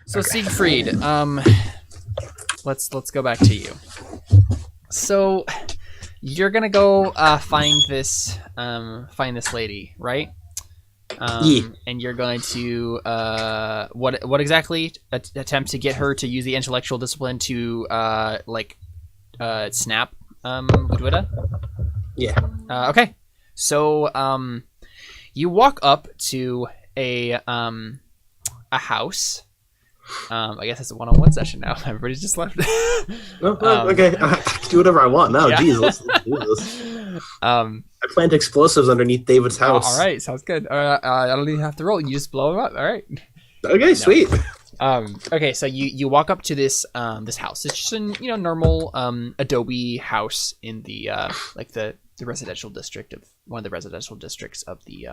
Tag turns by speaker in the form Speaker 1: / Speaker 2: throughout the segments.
Speaker 1: So Siegfried, let's go back to you. So you're gonna go find this lady, right?
Speaker 2: Yeah.
Speaker 1: And you're going to what exactly attempt to get her to use the intellectual discipline to snap Ludwita?
Speaker 2: Yeah.
Speaker 1: Okay. So you walk up to a house. I guess it's a one-on-one session now. Everybody's just left.
Speaker 2: Okay, I can do whatever I want now.
Speaker 1: Yeah.
Speaker 2: Jesus. I plant explosives underneath David's house.
Speaker 1: All right, sounds good. I don't even have to roll. You just blow them up. All right.
Speaker 2: Okay, sweet.
Speaker 1: Okay, so you walk up to this house. It's just a normal adobe house in the the residential district of one of the residential districts of the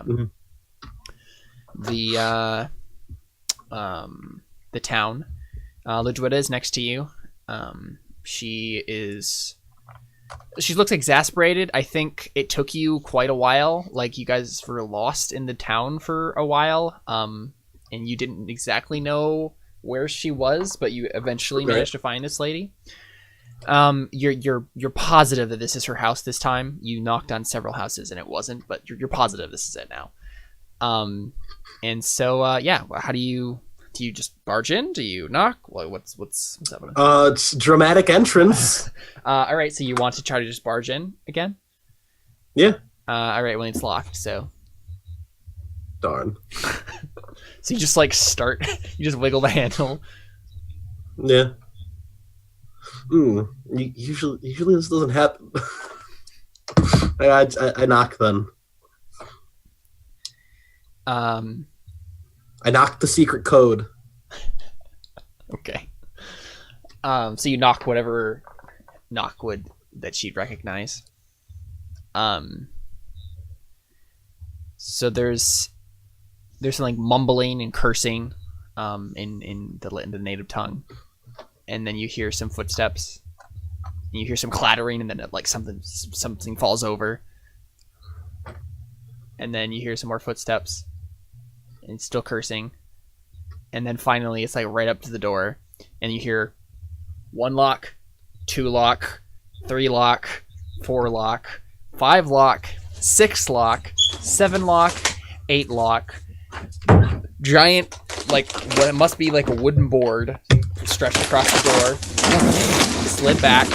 Speaker 1: town. Ludwita is next to you. She looks exasperated. I think it took you quite a while. Like, you guys were lost in the town for a while, and you didn't exactly know where she was, but you eventually managed to find this lady. You're positive that this is her house this time. You knocked on several houses and it wasn't, but you're positive this is it now. And so yeah, how do you just barge in? Do you knock? What's happening?
Speaker 2: It's dramatic entrance.
Speaker 1: All right, so you want to try to just barge in again?
Speaker 2: Yeah.
Speaker 1: All right, well, it's locked, so
Speaker 2: Darn.
Speaker 1: so you just you just wiggle the handle.
Speaker 2: Yeah. Usually this doesn't happen. I knock then. I knocked the secret code.
Speaker 1: Okay. So you knock whatever knock would that she'd recognize. So there's some like mumbling and cursing, in the native tongue, and then you hear some footsteps. And you hear some clattering, and then something falls over, and then you hear some more footsteps. And still cursing, and then finally it's like right up to the door, and you hear 1 lock, 2 lock, 3 lock, 4 lock, 5 lock, 6 lock, 7 lock, 8 lock. Giant, like what it must be like a wooden board stretched across the door, slid back,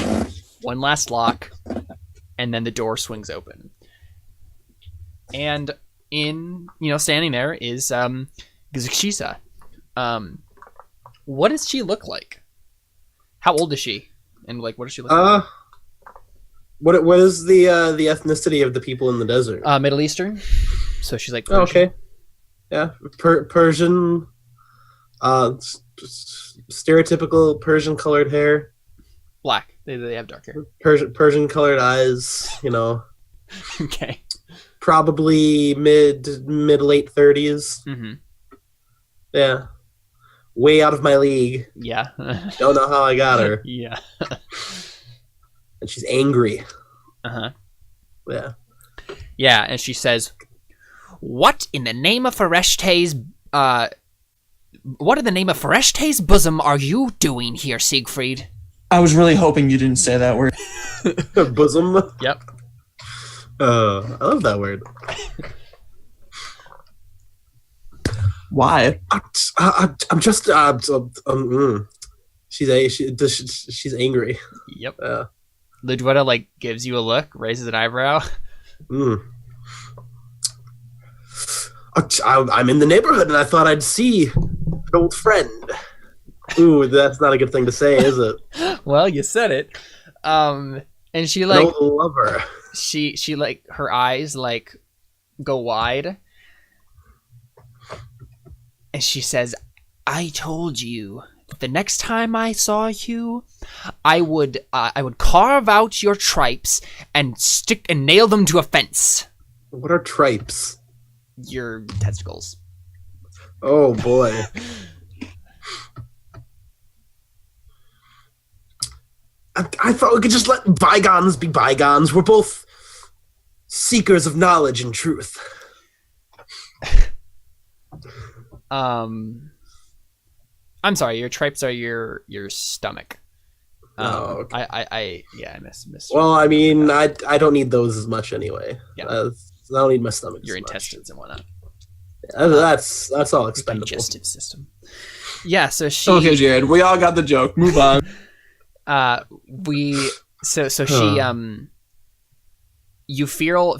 Speaker 1: 1 last lock, and then the door swings open. And standing there is Gzikshisa. What does she look like? How old is she? And what does she look like?
Speaker 2: What is the ethnicity of the people in the desert?
Speaker 1: Middle Eastern. So she's like Persian.
Speaker 2: Oh, okay. Yeah, Persian. Stereotypical Persian colored hair.
Speaker 1: Black. They have dark hair.
Speaker 2: Persian colored eyes.
Speaker 1: Okay.
Speaker 2: Probably mid late 30s.
Speaker 1: Mm-hmm.
Speaker 2: Yeah, way out of my league.
Speaker 1: Yeah.
Speaker 2: Don't know how I got her.
Speaker 1: Yeah.
Speaker 2: And she's angry.
Speaker 1: Uh-huh.
Speaker 2: Yeah.
Speaker 1: Yeah, and she says, What in the name of Fereshta's bosom are you doing here, Siegfried?
Speaker 3: I was really hoping you didn't say that word.
Speaker 2: Bosom?
Speaker 1: Yep.
Speaker 2: I love that word.
Speaker 3: Why?
Speaker 2: I'm just she's angry.
Speaker 1: Yep. Ludwita gives you a look, raises an eyebrow.
Speaker 2: I'm in the neighborhood and I thought I'd see an old friend. Ooh, that's not a good thing to say, is it?
Speaker 1: Well, you said it. And she
Speaker 2: an old lover.
Speaker 1: She her eyes go wide, and she says, I told you the next time I saw you, I would carve out your tripes and nail them to a fence.
Speaker 2: What are tripes?
Speaker 1: Your testicles.
Speaker 2: Oh boy. I thought we could just let bygones be bygones. We're both seekers of knowledge and truth.
Speaker 1: I'm sorry, your tripes are your stomach.
Speaker 2: Okay.
Speaker 1: I missed.
Speaker 2: Well, I mean, I don't need those as much anyway.
Speaker 1: Yeah.
Speaker 2: I don't need my stomach.
Speaker 1: Your
Speaker 2: as much.
Speaker 1: intestines and whatnot.
Speaker 2: That's all expendable.
Speaker 1: Digestive system. Yeah, so she.
Speaker 3: Okay, Jared, we all got the joke. Move on.
Speaker 1: She you feel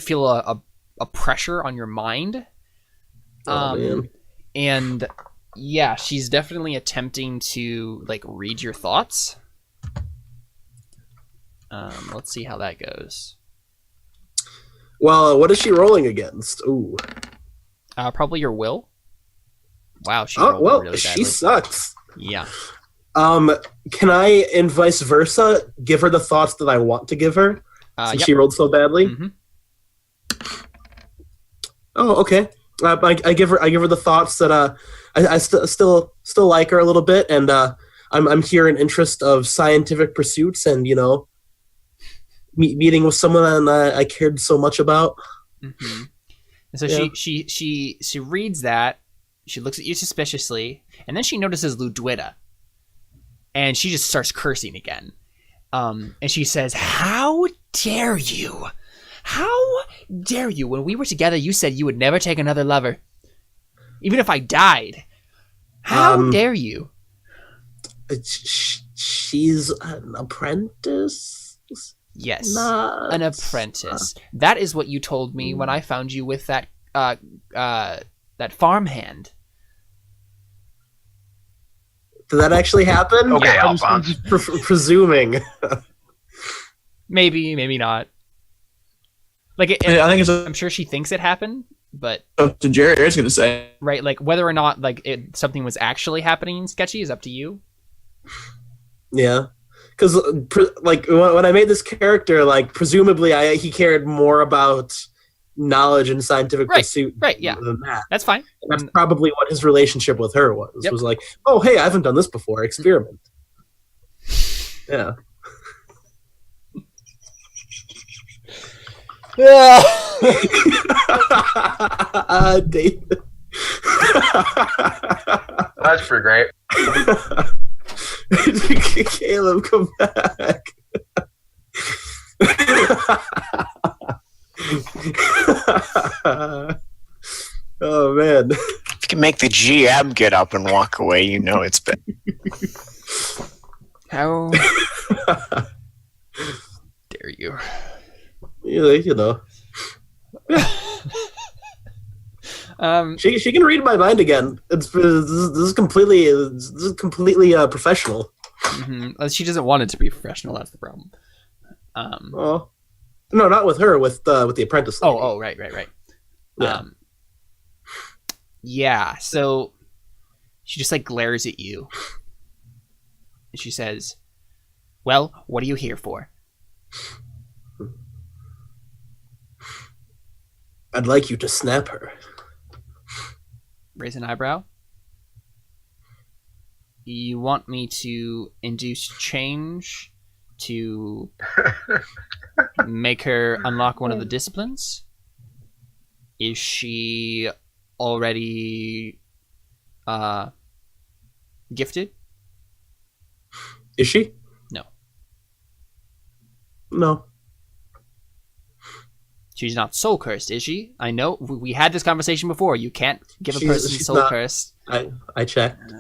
Speaker 1: a pressure on your mind.
Speaker 2: Man.
Speaker 1: And yeah, she's definitely attempting to like read your thoughts. Let's see how that goes.
Speaker 2: Well, what is she rolling against? Ooh.
Speaker 1: Probably your will. Wow, she
Speaker 2: Oh
Speaker 1: rolled
Speaker 2: well,
Speaker 1: really
Speaker 2: she
Speaker 1: badly.
Speaker 2: sucks.
Speaker 1: Yeah.
Speaker 2: Can I, and vice versa, give her the thoughts that I want to give her? Since
Speaker 1: Yep.
Speaker 2: she rolled so badly.
Speaker 1: Mhm.
Speaker 2: Oh, okay. I give her the thoughts that I still like her a little bit, and I'm here in interest of scientific pursuits, and meeting with someone I cared so much about.
Speaker 1: Mm-hmm. And so
Speaker 2: Yeah.
Speaker 1: she reads that. She looks at you suspiciously, and then she notices Ludwita, and she just starts cursing again. And she says, "How dare you? How dare you? When we were together, you said you would never take another lover, even if I died. How dare you?"
Speaker 2: She's an apprentice.
Speaker 1: Yes,
Speaker 2: Not...
Speaker 1: an apprentice. That is what you told me when I found you with that farmhand.
Speaker 2: Did that actually happen?
Speaker 4: Okay,
Speaker 2: I'm
Speaker 4: Alphonse.
Speaker 2: just presuming.
Speaker 1: Maybe not. Like,
Speaker 3: I think it's
Speaker 1: I'm sure she thinks it happened, but
Speaker 3: up to Jared. Jared's gonna say.
Speaker 1: right, like whether or not like something was actually happening sketchy is up to you.
Speaker 2: Yeah, because like when I made this character, like presumably he cared more about knowledge and scientific pursuit,
Speaker 1: yeah,
Speaker 2: than that.
Speaker 1: That's fine.
Speaker 2: And that's probably what his relationship with her was.
Speaker 1: Yep.
Speaker 2: Was like, oh hey, I haven't done this before. Experiment. Yeah. David.
Speaker 4: That's pretty great.
Speaker 2: Caleb, come back. Oh man.
Speaker 5: If you can make the GM get up and walk away, you know it's been.
Speaker 1: How dare you?
Speaker 2: You know. She can read my mind again. This is completely professional.
Speaker 1: Mm-hmm. She doesn't want it to be professional. That's the problem.
Speaker 2: Oh, no, not with her. With the apprentice. Lady.
Speaker 1: Oh, right.
Speaker 2: Yeah.
Speaker 1: Yeah. So she just like glares at you, and she says, "Well, what are you here for?"
Speaker 2: I'd like you to snap her.
Speaker 1: Raise an eyebrow. You want me to induce change to make her unlock one of the disciplines? Is she already gifted?
Speaker 2: Is she?
Speaker 1: No.
Speaker 2: No.
Speaker 1: She's not soul cursed, is she? I know we had this conversation before. You can't give a person
Speaker 2: she's
Speaker 1: soul
Speaker 2: not.
Speaker 1: cursed.
Speaker 2: I checked.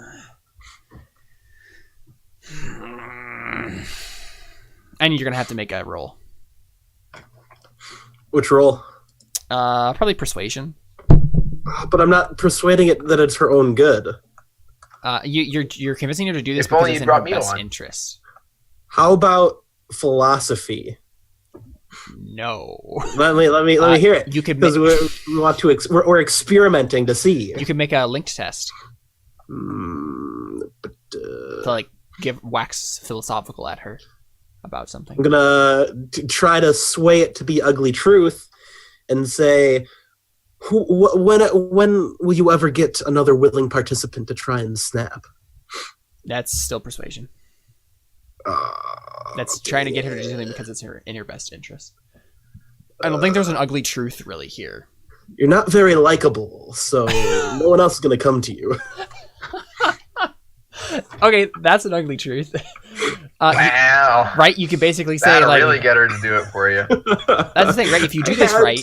Speaker 1: And you're gonna have to make a roll.
Speaker 2: Which roll?
Speaker 1: Probably persuasion.
Speaker 2: But I'm not persuading it that it's her own good.
Speaker 1: You're convincing her to do this
Speaker 4: If
Speaker 1: because
Speaker 4: only
Speaker 1: it's
Speaker 4: you
Speaker 1: in
Speaker 4: brought
Speaker 1: her
Speaker 4: me
Speaker 1: best
Speaker 4: one.
Speaker 1: interest.
Speaker 2: How about philosophy?
Speaker 1: No.
Speaker 2: Let me hear it.
Speaker 1: You could
Speaker 2: because we want to we're experimenting to see.
Speaker 1: You can make a linked test
Speaker 2: But,
Speaker 1: to like wax philosophical at her about something.
Speaker 2: I'm gonna try to sway it to be ugly truth, and say, when will you ever get another willing participant to try and snap?
Speaker 1: That's still persuasion. That's trying to get her to do something because it's in her best interest. I don't think there's an ugly truth really here.
Speaker 2: You're not very likable, so no one else is gonna come to you.
Speaker 1: Okay, that's an ugly truth.
Speaker 4: Wow.
Speaker 1: Right? You could basically say
Speaker 4: That'll
Speaker 1: like
Speaker 4: really get her to do it for you.
Speaker 1: that's the thing, right? If you do this right,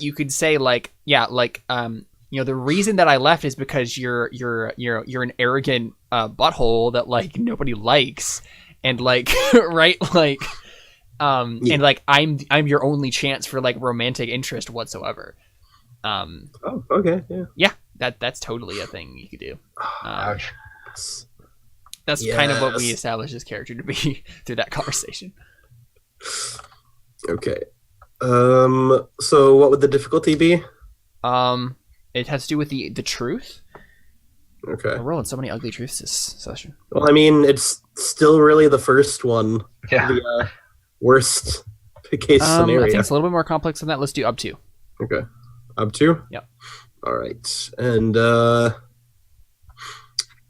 Speaker 1: you could say like, yeah, like the reason that I left is because you're an arrogant butthole that like nobody likes, and like right, like and like I'm your only chance for like romantic interest whatsoever.
Speaker 2: Oh, okay, yeah.
Speaker 1: Yeah, that's totally a thing you could do.
Speaker 4: Ouch.
Speaker 1: That's kind of what we established his character to be through that conversation.
Speaker 2: Okay. So what would the difficulty be?
Speaker 1: It has to do with the truth.
Speaker 2: Okay.
Speaker 1: We're rolling so many ugly truths this session.
Speaker 2: Well, I mean, it's still really the first one.
Speaker 4: Yeah.
Speaker 2: The worst case scenario.
Speaker 1: I think it's a little bit more complex than that. Let's do up to.
Speaker 2: Okay. Up to?
Speaker 1: Yep.
Speaker 2: All right. And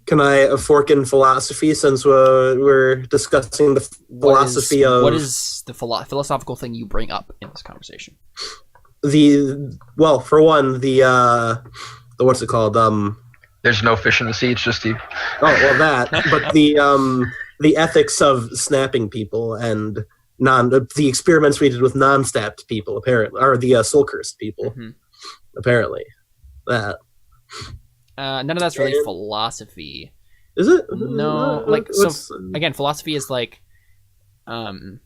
Speaker 2: can I fork in philosophy since we're discussing the philosophy of...
Speaker 1: What is the philosophical thing you bring up in this conversation?
Speaker 2: Well, for one, the what's it called?
Speaker 4: There's no fish in the sea. It's just you.
Speaker 2: Oh, well, that. But the ethics of snapping people and the experiments we did with non-stabbed people, apparently, or the soul-cursed people, apparently. That.
Speaker 1: None of that's really philosophy.
Speaker 2: Is it?
Speaker 1: No, like so. Again, philosophy is like,
Speaker 5: What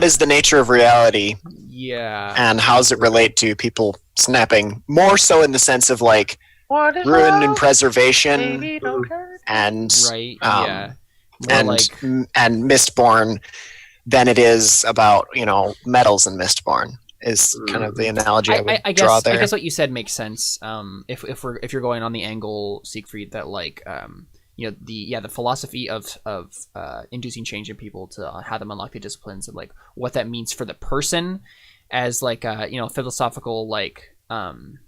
Speaker 5: is the nature of reality?
Speaker 1: Yeah.
Speaker 5: And how does it relate to people snapping? More so in the sense of like ruin and preservation, and
Speaker 1: right. Yeah. More
Speaker 5: and
Speaker 1: like...
Speaker 5: and Mistborn than it is about metals and Mistborn is kind of the analogy I would draw there.
Speaker 1: I guess what you said makes sense. If you're going on the angle, Siegfried, that like the philosophy of inducing change in people to have them unlock the disciplines, and like what that means for the person as like philosophical like and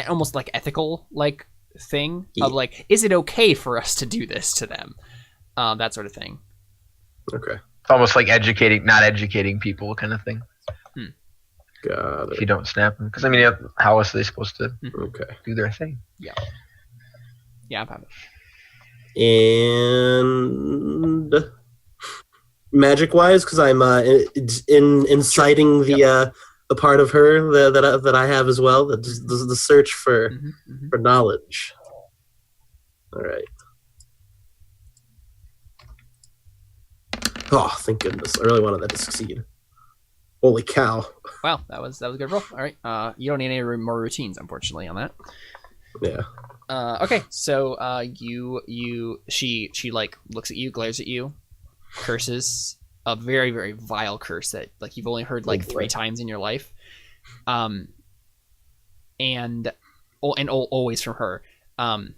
Speaker 1: almost like ethical like thing of like, is it okay for us to do this to them, that sort of thing.
Speaker 2: Okay.
Speaker 4: Almost like not educating people kind of thing.
Speaker 2: Got it.
Speaker 4: If you don't snap them. Because, I mean, how else are they supposed to do their thing?
Speaker 1: Yeah. Yeah, I'm happy.
Speaker 2: And magic-wise, because I'm inciting the part of her that I have as well, the search for knowledge. All right. Oh, thank goodness! I really wanted that to succeed. Holy cow!
Speaker 1: Wow, that was a good roll. All right, you don't need any more routines, unfortunately, on that.
Speaker 2: Yeah.
Speaker 1: Okay, so she like looks at you, glares at you, curses a very, very vile curse that like you've only heard like 3 times in your life, and always from her. And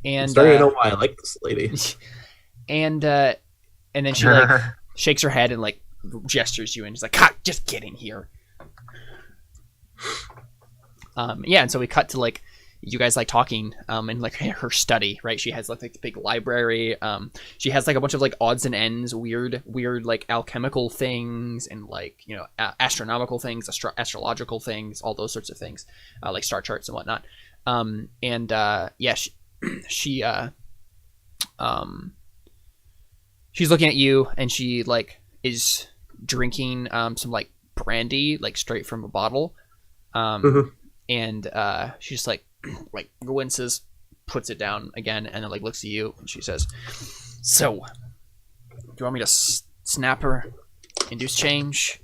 Speaker 2: I'm starting to know why I like this lady.
Speaker 1: And then she like shakes her head and like gestures you, and she's like, just get in here. And so we cut to like you guys like talking in like her study, right? She has like the big library. She has like a bunch of like odds and ends, weird like alchemical things, and like astronomical things, astrological things, all those sorts of things, like star charts and whatnot. She's looking at you, and she like is drinking some like brandy, like straight from a bottle. And she just like winces, puts it down again, and then like looks at you, and she says, "So, do you want me to snap her, induce change?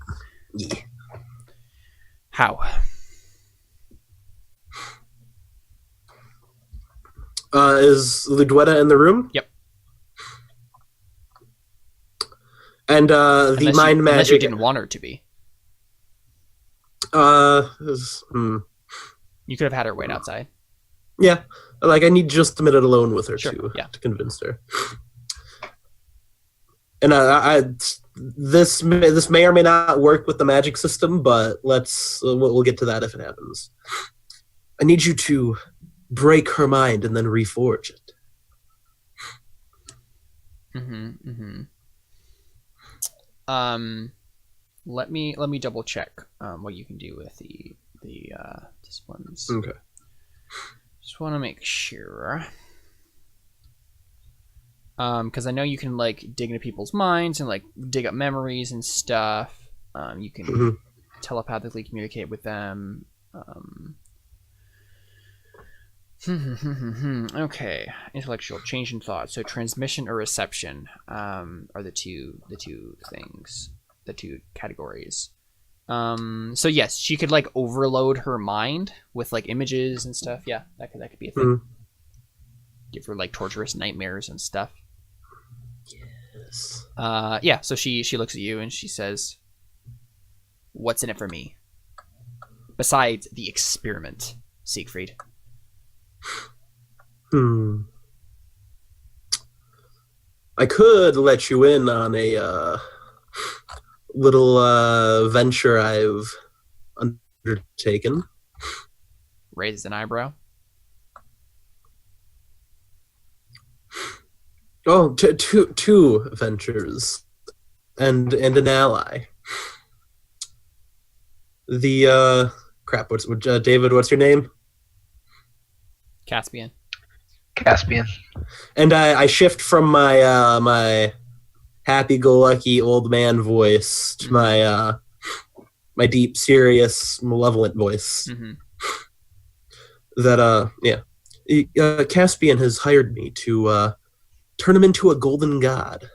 Speaker 2: Yeah.
Speaker 1: How?"
Speaker 2: Is Ludwetta in the room?
Speaker 1: Yep.
Speaker 2: And the mind magic.
Speaker 1: Unless you didn't want her to be. You could have had her wait outside.
Speaker 2: Yeah, like I need just a minute alone with her to convince her. And this may or may not work with the magic system, but we'll get to that if it happens. I need you to break her mind and then reforge it.
Speaker 1: Let me double check what you can do with the disciplines.
Speaker 2: Okay.
Speaker 1: Just want to make sure. Because I know you can like dig into people's minds and like dig up memories and stuff. You can telepathically communicate with them. Okay, intellectual change in thought. So transmission or reception are the two things, the two categories. So yes, she could like overload her mind with like images and stuff. Yeah, that could be a thing. Give her like torturous nightmares and stuff.
Speaker 2: Yes.
Speaker 1: Yeah. So she looks at you and she says, "What's in it for me? Besides the experiment, Siegfried."
Speaker 2: I could let you in on a little venture I've undertaken.
Speaker 1: Raises an eyebrow.
Speaker 2: Oh, two ventures, and an ally. The crap. David? What's your name?
Speaker 1: Caspian.
Speaker 2: And I shift from my my happy-go-lucky old man voice to my my deep, serious, malevolent voice. That Caspian has hired me to turn him into a golden god.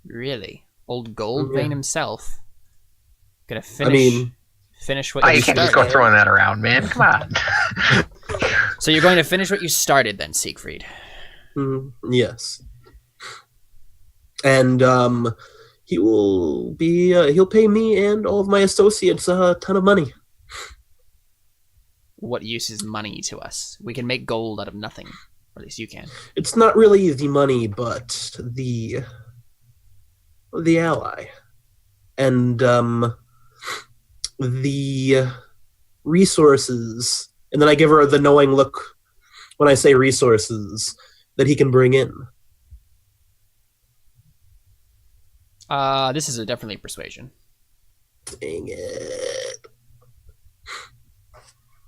Speaker 1: Really? Old gold vein himself. Gonna finish what you
Speaker 4: can't
Speaker 1: started.
Speaker 4: just go throwing that around, man. Come on.
Speaker 1: So you're going to finish what you started then, Siegfried.
Speaker 2: Yes. And he'll pay me and all of my associates a ton of money.
Speaker 1: What use is money to us? We can make gold out of nothing. Or at least you can.
Speaker 2: It's not really the money, but the ally. And the resources, and then I give her the knowing look when I say resources that he can bring in.
Speaker 1: This is definitely persuasion.
Speaker 2: Dang it.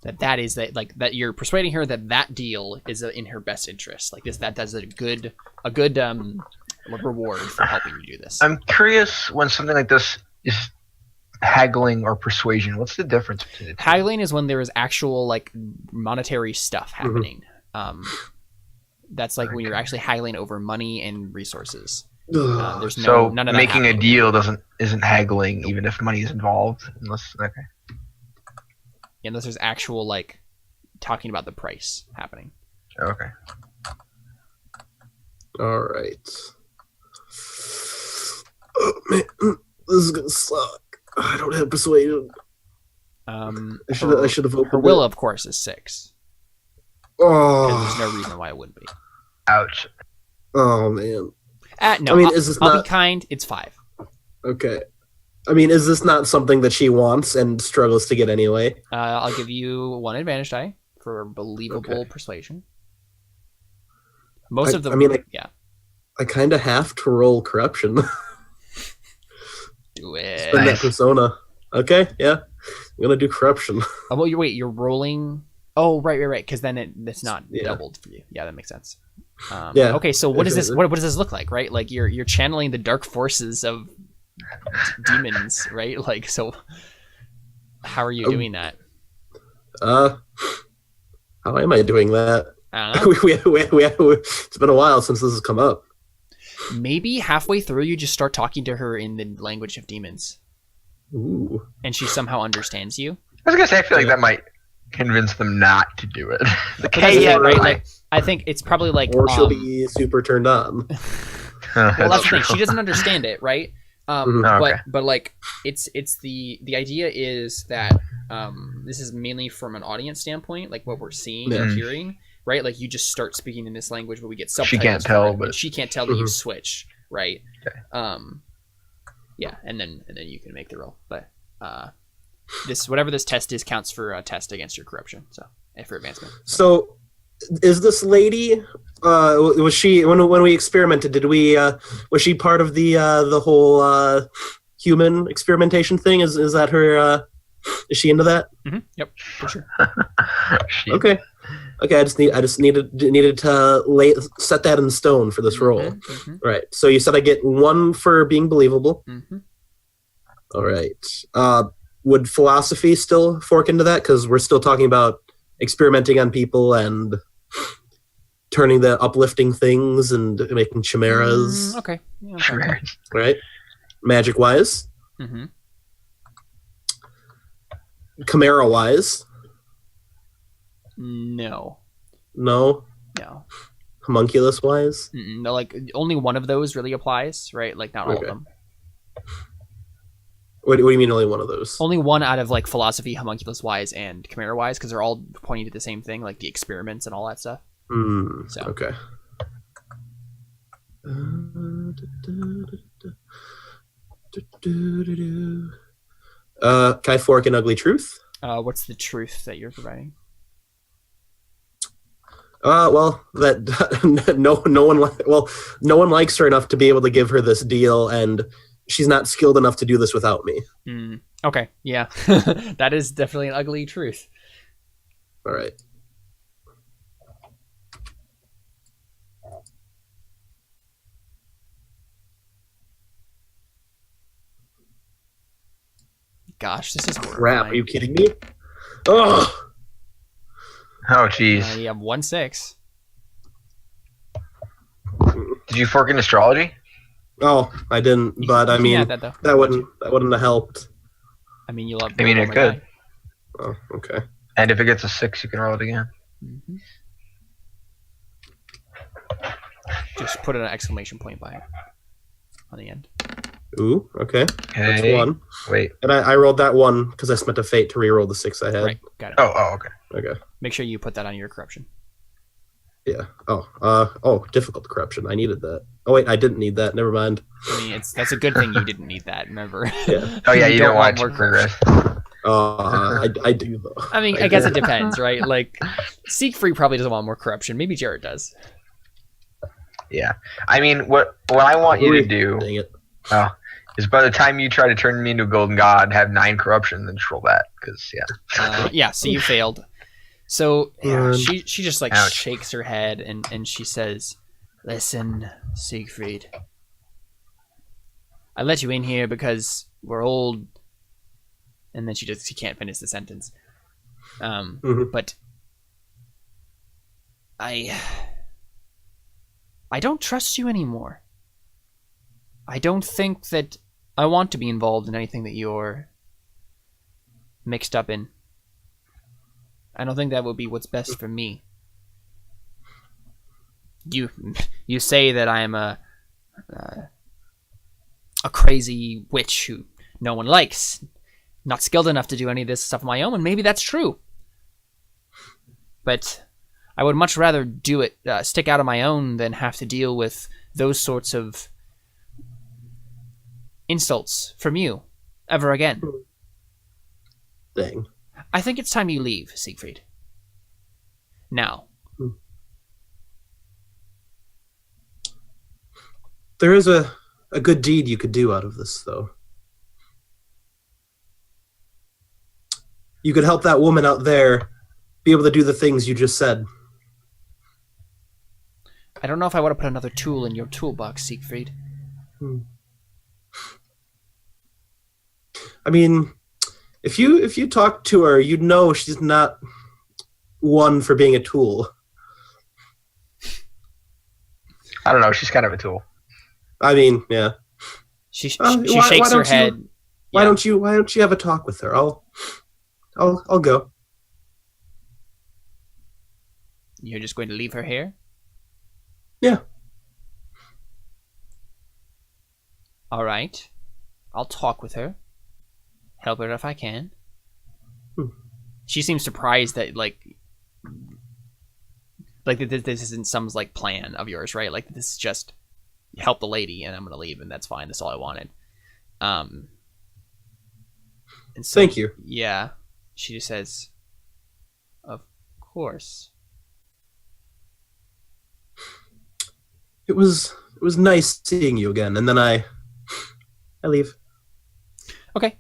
Speaker 1: That you're persuading her that deal is in her best interest. Like that's a good reward for helping you do this.
Speaker 4: I'm curious, when something like this is haggling or persuasion, what's the difference between the two?
Speaker 1: Haggling is when there is actual like monetary stuff happening. That's like when you're actually haggling over money and resources. There's none of that
Speaker 4: making
Speaker 1: happening.
Speaker 4: a deal isn't haggling, even if money is involved, unless
Speaker 1: Unless there's actual like talking about the price happening.
Speaker 4: Okay.
Speaker 2: All right. Oh man, this is gonna suck. I don't have persuasion. I should have opened
Speaker 1: her will, of course, is 6.
Speaker 2: Oh,
Speaker 1: there's no reason why it wouldn't be.
Speaker 4: Ouch.
Speaker 2: Oh man.
Speaker 1: No,
Speaker 2: I mean, is this
Speaker 1: I'll
Speaker 2: not
Speaker 1: be kind. It's 5.
Speaker 2: okay? I mean, is this not something that she wants and struggles to get anyway?
Speaker 1: I'll give you 1 advantage die for believable persuasion. Most of them.
Speaker 2: I kind of have to roll corruption.
Speaker 1: Do it.
Speaker 2: Spend that persona. Okay, yeah. I'm gonna do corruption.
Speaker 1: Oh, well, you're rolling. Oh, right. Because then it's not doubled for you. Yeah, that makes sense.
Speaker 2: Yeah.
Speaker 1: Okay, so what does this? What does this look like? Right, like you're channeling the dark forces of demons, right? Like, so how are you doing that?
Speaker 2: How am I doing that?
Speaker 1: I don't know.
Speaker 2: It's been a while since this has come up.
Speaker 1: Maybe halfway through, you just start talking to her in the language of demons.
Speaker 2: Ooh.
Speaker 1: And she somehow understands you.
Speaker 4: I was gonna say, I feel like that might convince them not to do it.
Speaker 1: Right? Like, I think it's probably like,
Speaker 2: or she'll be super turned on.
Speaker 1: Well, that's the thing. She doesn't understand it, right?
Speaker 4: Okay.
Speaker 1: But like, it's the idea is that this is mainly from an audience standpoint, like what we're seeing and hearing. Right, like you just start speaking in this language, but we get subtitles.
Speaker 4: She can't tell, but
Speaker 1: she can't tell that you switch, right?
Speaker 4: Okay.
Speaker 1: Yeah, and then you can make the roll. But whatever this test is counts for a test against your corruption, so and for advancement.
Speaker 2: So is this lady? Was she when we experimented? Did we? Was she part of the whole human experimentation thing? Is that her? Is she into that?
Speaker 1: Mm-hmm. Yep, for sure.
Speaker 2: Okay. I just needed to set that in stone for this role.
Speaker 1: Mm-hmm.
Speaker 2: Right. So you said I get 1 for being believable.
Speaker 1: Mm-hmm.
Speaker 2: All right. Would philosophy still fork into that? Because we're still talking about experimenting on people and turning the uplifting things and making chimeras.
Speaker 1: Okay. Yeah, okay.
Speaker 4: Chimeras.
Speaker 2: Right. Magic wise.
Speaker 1: Mm-hmm.
Speaker 2: Chimera wise.
Speaker 1: No.
Speaker 2: No. Homunculus wise.
Speaker 1: No, like only one of those really applies, right? Like not all of them.
Speaker 2: What do you mean only one of those?
Speaker 1: Only one out of like philosophy, homunculus wise, and chimera wise, because they're all pointing to the same thing, like the experiments and all that stuff. So.
Speaker 2: Okay. Can I fork an ugly truth?
Speaker 1: What's the truth that you're providing?
Speaker 2: Well, that no one likes her enough to be able to give her this deal, and she's not skilled enough to do this without me.
Speaker 1: Okay, yeah, that is definitely an ugly truth.
Speaker 2: All right.
Speaker 1: Gosh, this is
Speaker 2: crap. Are you kidding me? Ugh.
Speaker 4: Oh, jeez.
Speaker 1: You have 1-6.
Speaker 4: Did you fork in astrology?
Speaker 2: Oh, I didn't. But I mean, that wouldn't have helped.
Speaker 1: I mean, you'll have.
Speaker 4: I mean, it could.
Speaker 2: Oh, okay.
Speaker 4: And if it gets a 6, you can roll it again.
Speaker 1: Mm-hmm. Just put an exclamation point by it on the end.
Speaker 2: Ooh, okay. That's 1.
Speaker 4: Wait.
Speaker 2: And I rolled that 1 because I spent a fate to reroll the 6 I had.
Speaker 1: Right, got it.
Speaker 4: Oh, okay.
Speaker 2: Okay.
Speaker 1: Make sure you put that on your corruption.
Speaker 2: Yeah. Oh, difficult corruption. I needed that. Oh wait, I didn't need that. Never mind.
Speaker 1: I mean, that's a good thing you didn't need that. Remember?
Speaker 2: Yeah.
Speaker 4: Oh yeah, you don't want
Speaker 1: more
Speaker 4: to progress.
Speaker 2: I do though.
Speaker 1: I mean, I guess it depends, right? Like, Siegfried probably doesn't want more corruption. Maybe Jared does.
Speaker 4: Yeah. I mean, what I want you to do
Speaker 2: Dang it.
Speaker 4: is by the time you try to turn me into a golden god, have 9 corruption, then just roll that. Because
Speaker 1: yeah. So you failed. So yeah, she just like
Speaker 4: Ouch.
Speaker 1: shakes her head and she says, "Listen, Siegfried. I let you in here because we're old." And then she can't finish the sentence. But I don't trust you anymore. I don't think that I want to be involved in anything that you're mixed up in. I don't think that would be what's best for me. You say that I am a crazy witch who no one likes, not skilled enough to do any of this stuff on my own, and maybe that's true. But I would much rather do it, stick out on my own, than have to deal with those sorts of insults from you ever again.
Speaker 2: Dang.
Speaker 1: I think it's time you leave, Siegfried. Now.
Speaker 2: There is a good deed you could do out of this, though. You could help that woman out there be able to do the things you just said.
Speaker 1: I don't know if I want to put another tool in your toolbox, Siegfried.
Speaker 2: I mean, if you talk to her, you'd know she's not one for being a tool.
Speaker 4: I don't know. She's kind of a tool.
Speaker 2: I mean, yeah.
Speaker 1: She shakes her head.
Speaker 2: Why don't you have a talk with her? I'll go.
Speaker 1: You're just going to leave her here?
Speaker 2: Yeah.
Speaker 1: All right. I'll talk with her. Help her if I can. She seems surprised that like this isn't some like plan of yours, right? Like this is just help the lady and I'm gonna leave and that's fine. That's all I wanted. And so,
Speaker 2: thank you.
Speaker 1: Yeah. She just says, "Of course."
Speaker 2: It was nice seeing you again, and then I leave.
Speaker 1: Okay.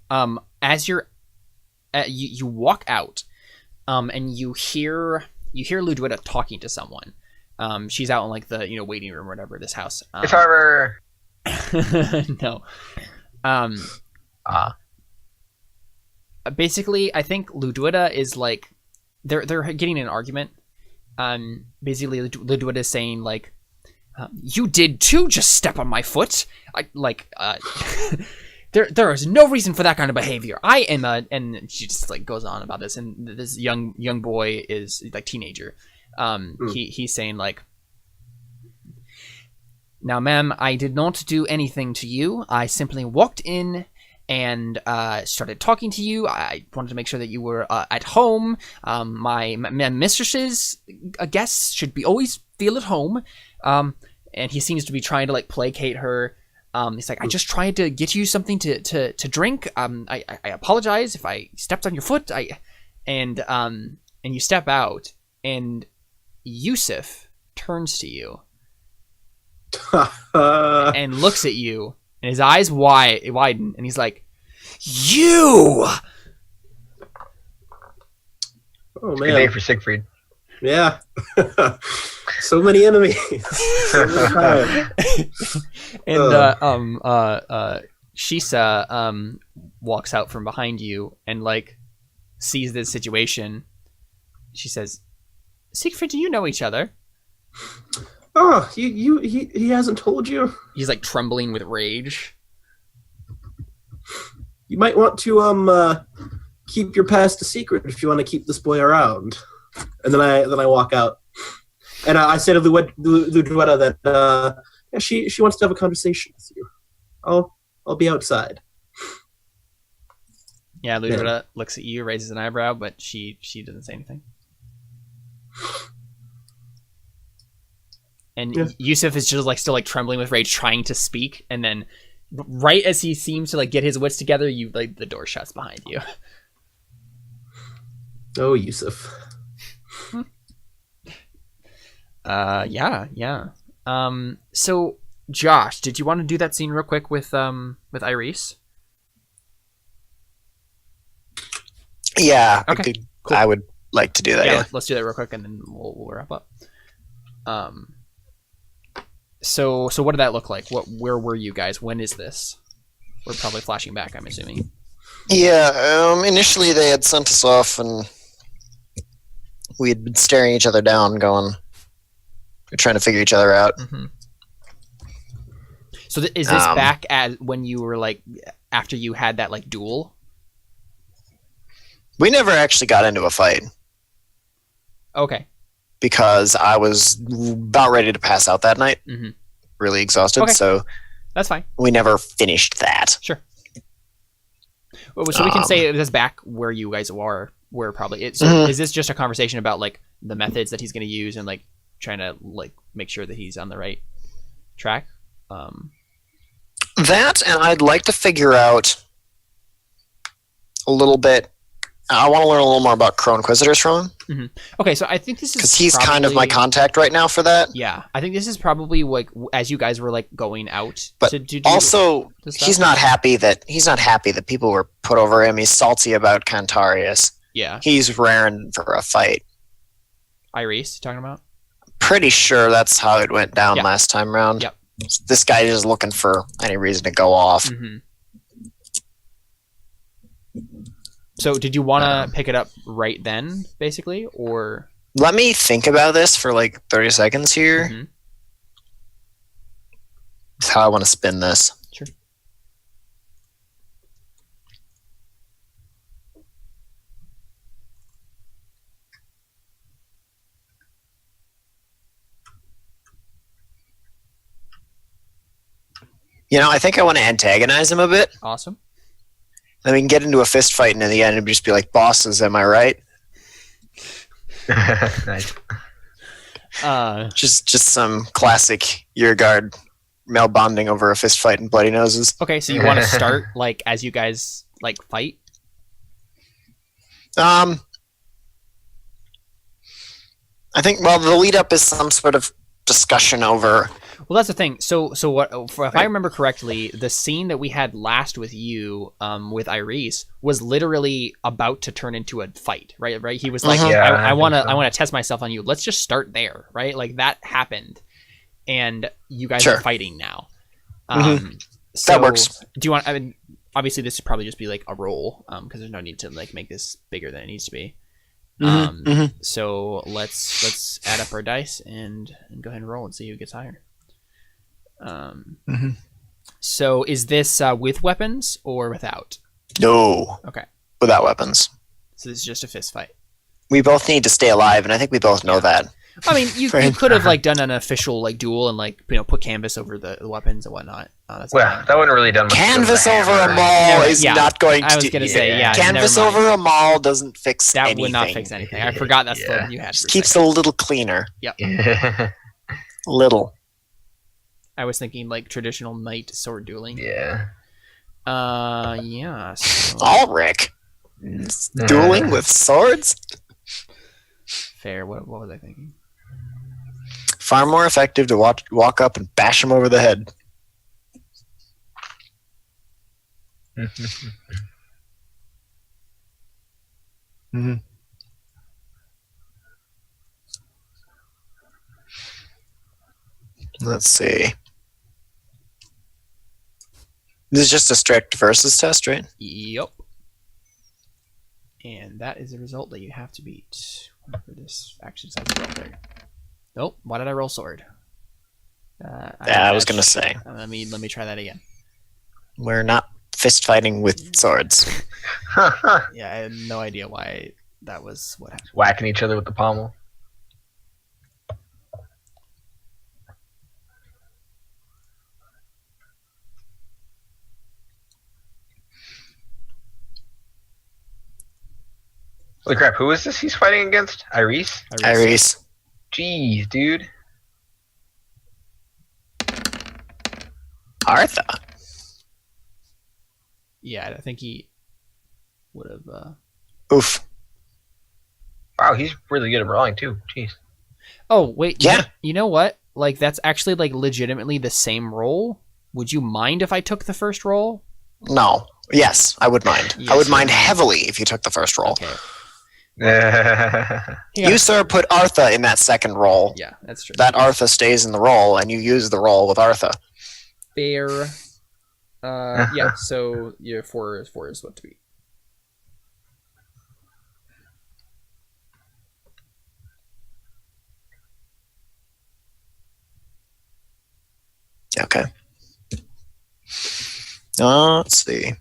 Speaker 1: As you're, you walk out, and you hear Ludwig talking to someone. She's out in like the waiting room or whatever this house.
Speaker 4: It's Harbor.
Speaker 1: No. Basically, I think Ludwig is like they're getting in an argument. Basically, Ludwig is saying like, "You did too. Just step on my foot." There is no reason for that kind of behavior. I am and she just like goes on about this, and this young boy is like teenager. He's saying like, "Now, ma'am, I did not do anything to you. I simply walked in and started talking to you. I wanted to make sure that you were at home. My mistresses, guests should always feel at home." And he seems to be trying to like placate her. He's like, "I just tried to get you something to drink. I apologize if I stepped on your foot. And you step out, and Yusuf turns to you and looks at you, and his eyes widen, and he's like, "You!"
Speaker 2: Oh
Speaker 4: Good day
Speaker 2: man,
Speaker 4: for Siegfried.
Speaker 2: yeah. So many enemies. So many power.
Speaker 1: And Shisa walks out from behind you and like sees this situation. She says, "Siegfried, do you know each other?"
Speaker 2: Oh, he hasn't told you?
Speaker 1: He's like trembling with rage.
Speaker 2: You might want to keep your past a secret if you want to keep this boy around. And then I walk out, and I say to Ludwig that she wants to have a conversation with you. I'll be outside.
Speaker 1: Yeah, Ludwig looks at you, raises an eyebrow, but she doesn't say anything. And Yusuf is just like still like trembling with rage, trying to speak, and then right as he seems to like get his wits together, you like the door shuts behind you.
Speaker 2: Oh, Yusuf.
Speaker 1: Yeah. So Josh, did you want to do that scene real quick with Ayrees?
Speaker 5: Yeah.
Speaker 1: Okay. Cool.
Speaker 5: I would like to do that. Yeah.
Speaker 1: Let's do that real quick, and then we'll wrap up. So what did that look like? Where were you guys? When is this? We're probably flashing back, I'm assuming.
Speaker 5: Yeah. Initially, they had sent us off, and we had been staring each other down, going, we're trying to figure each other out.
Speaker 1: Mm-hmm. So is this back at when you were like after you had that like duel?
Speaker 5: We never actually got into a fight.
Speaker 1: Okay.
Speaker 5: Because I was about ready to pass out that night.
Speaker 1: Mm-hmm.
Speaker 5: Really exhausted,
Speaker 1: okay.
Speaker 5: So
Speaker 1: that's fine.
Speaker 5: We never finished that.
Speaker 1: Sure. Well, so we can say this back where you guys were probably. So is this just a conversation about like the methods that he's going to use and like trying to like make sure that he's on the right track?
Speaker 5: That, and I'd like to figure out a little bit. I want to learn a little more about Crow Inquisitors from him.
Speaker 1: Mm-hmm. Okay, so I think this is
Speaker 5: because he's kind of my contact right now for that.
Speaker 1: Yeah, I think this is probably like as you guys were like going out.
Speaker 5: But
Speaker 1: to do
Speaker 5: also, he's not happy that people were put over him. He's salty about Cantarius.
Speaker 1: Yeah,
Speaker 5: he's raring for a fight.
Speaker 1: Ayrees, you talking about?
Speaker 5: Pretty sure that's how it went down last time around.
Speaker 1: Yep.
Speaker 5: This guy is looking for any reason to go off.
Speaker 1: Mm-hmm. So did you want to pick it up right then, basically, or?
Speaker 5: Let me think about this for like 30 seconds here.
Speaker 1: Mm-hmm.
Speaker 5: That's how I want to spin this.
Speaker 1: Sure.
Speaker 5: I think I want to antagonize him a bit.
Speaker 1: Awesome.
Speaker 5: Then we can get into a fist fight, and in the end, it'd just be like, "Bosses, am I right?"
Speaker 4: Nice.
Speaker 5: Just some classic year guard male bonding over a fist fight and bloody noses.
Speaker 1: Okay, so you want to start like as you guys like fight?
Speaker 5: I think the lead up is some sort of discussion over
Speaker 1: Well, that's the thing. So what? If I remember correctly, the scene that we had last with you, with Ayrees, was literally about to turn into a fight, right? Right? He was like,
Speaker 4: Yeah,
Speaker 1: I want to,
Speaker 4: so.
Speaker 1: I want to test myself on you. Let's just start there, right? Like that happened, and you guys
Speaker 5: Sure.
Speaker 1: are fighting now.
Speaker 5: That works.
Speaker 1: Do you want? I mean, obviously, this would probably just be like a roll, because there's no need to like make this bigger than it needs to be. So let's add up our dice and go ahead and roll and see who gets higher. So is this with weapons or without?
Speaker 5: No,
Speaker 1: Okay,
Speaker 5: without weapons.
Speaker 1: so this is just a fist fight.
Speaker 5: We both need to stay alive, and I think we both know that.
Speaker 1: I mean, you
Speaker 5: Right.
Speaker 1: could have like done an official like duel and like put canvas over the weapons and whatnot. That's
Speaker 4: Well,
Speaker 1: fine.
Speaker 4: that wouldn't really done much.
Speaker 5: Canvas
Speaker 4: good with
Speaker 5: over a
Speaker 4: hammer.
Speaker 5: mall
Speaker 1: Never-
Speaker 5: is
Speaker 1: yeah,
Speaker 5: not going to.
Speaker 1: I was gonna say, yeah,
Speaker 5: Canvas
Speaker 1: never mind.
Speaker 5: over a mall doesn't fix
Speaker 1: That
Speaker 5: anything.
Speaker 1: would not fix anything. I forgot that's the
Speaker 4: Yeah.
Speaker 1: one you had.
Speaker 5: Just
Speaker 1: for a
Speaker 5: keeps it
Speaker 1: second.
Speaker 5: a little cleaner.
Speaker 4: Yeah.
Speaker 5: Little.
Speaker 1: I was thinking like traditional knight sword dueling.
Speaker 4: Yeah.
Speaker 1: Yeah. So
Speaker 5: Alrik. Dueling with swords?
Speaker 1: fair. What was I thinking?
Speaker 5: Far more effective to walk up and bash him over the head. Let's see. This is just a strict versus test, right?
Speaker 1: Yep. And that is the result that you have to beat for this action size roll there. Nope. Why did I roll sword?
Speaker 5: I was gonna say.
Speaker 1: Let me try that again.
Speaker 5: We're not fist fighting with swords.
Speaker 1: Yeah, I had no idea why that was what happened.
Speaker 4: Whacking each other with the pommel. Holy crap, who is this he's fighting against? Ayrees?
Speaker 5: Ayrees.
Speaker 4: Jeez, dude.
Speaker 5: Artha.
Speaker 1: Yeah, I think he would have.
Speaker 5: Oof.
Speaker 4: Wow, he's really good at brawling too. Jeez.
Speaker 1: Oh wait,
Speaker 5: Yeah.
Speaker 1: You know what? Like that's actually like legitimately the same roll. Would you mind if I took the first roll?
Speaker 5: No. Yes, I would mind.
Speaker 1: Yes,
Speaker 5: I would
Speaker 1: you
Speaker 5: mind
Speaker 1: would.
Speaker 5: heavily if you took the first roll.
Speaker 1: Okay.
Speaker 4: Yeah.
Speaker 5: You, sir, put Artha in that second roll.
Speaker 1: Yeah, that's true.
Speaker 5: That Artha stays in the roll, and you use the roll with Artha.
Speaker 1: Fair. Yeah. So your four is what to beat.
Speaker 5: Okay. Let's see.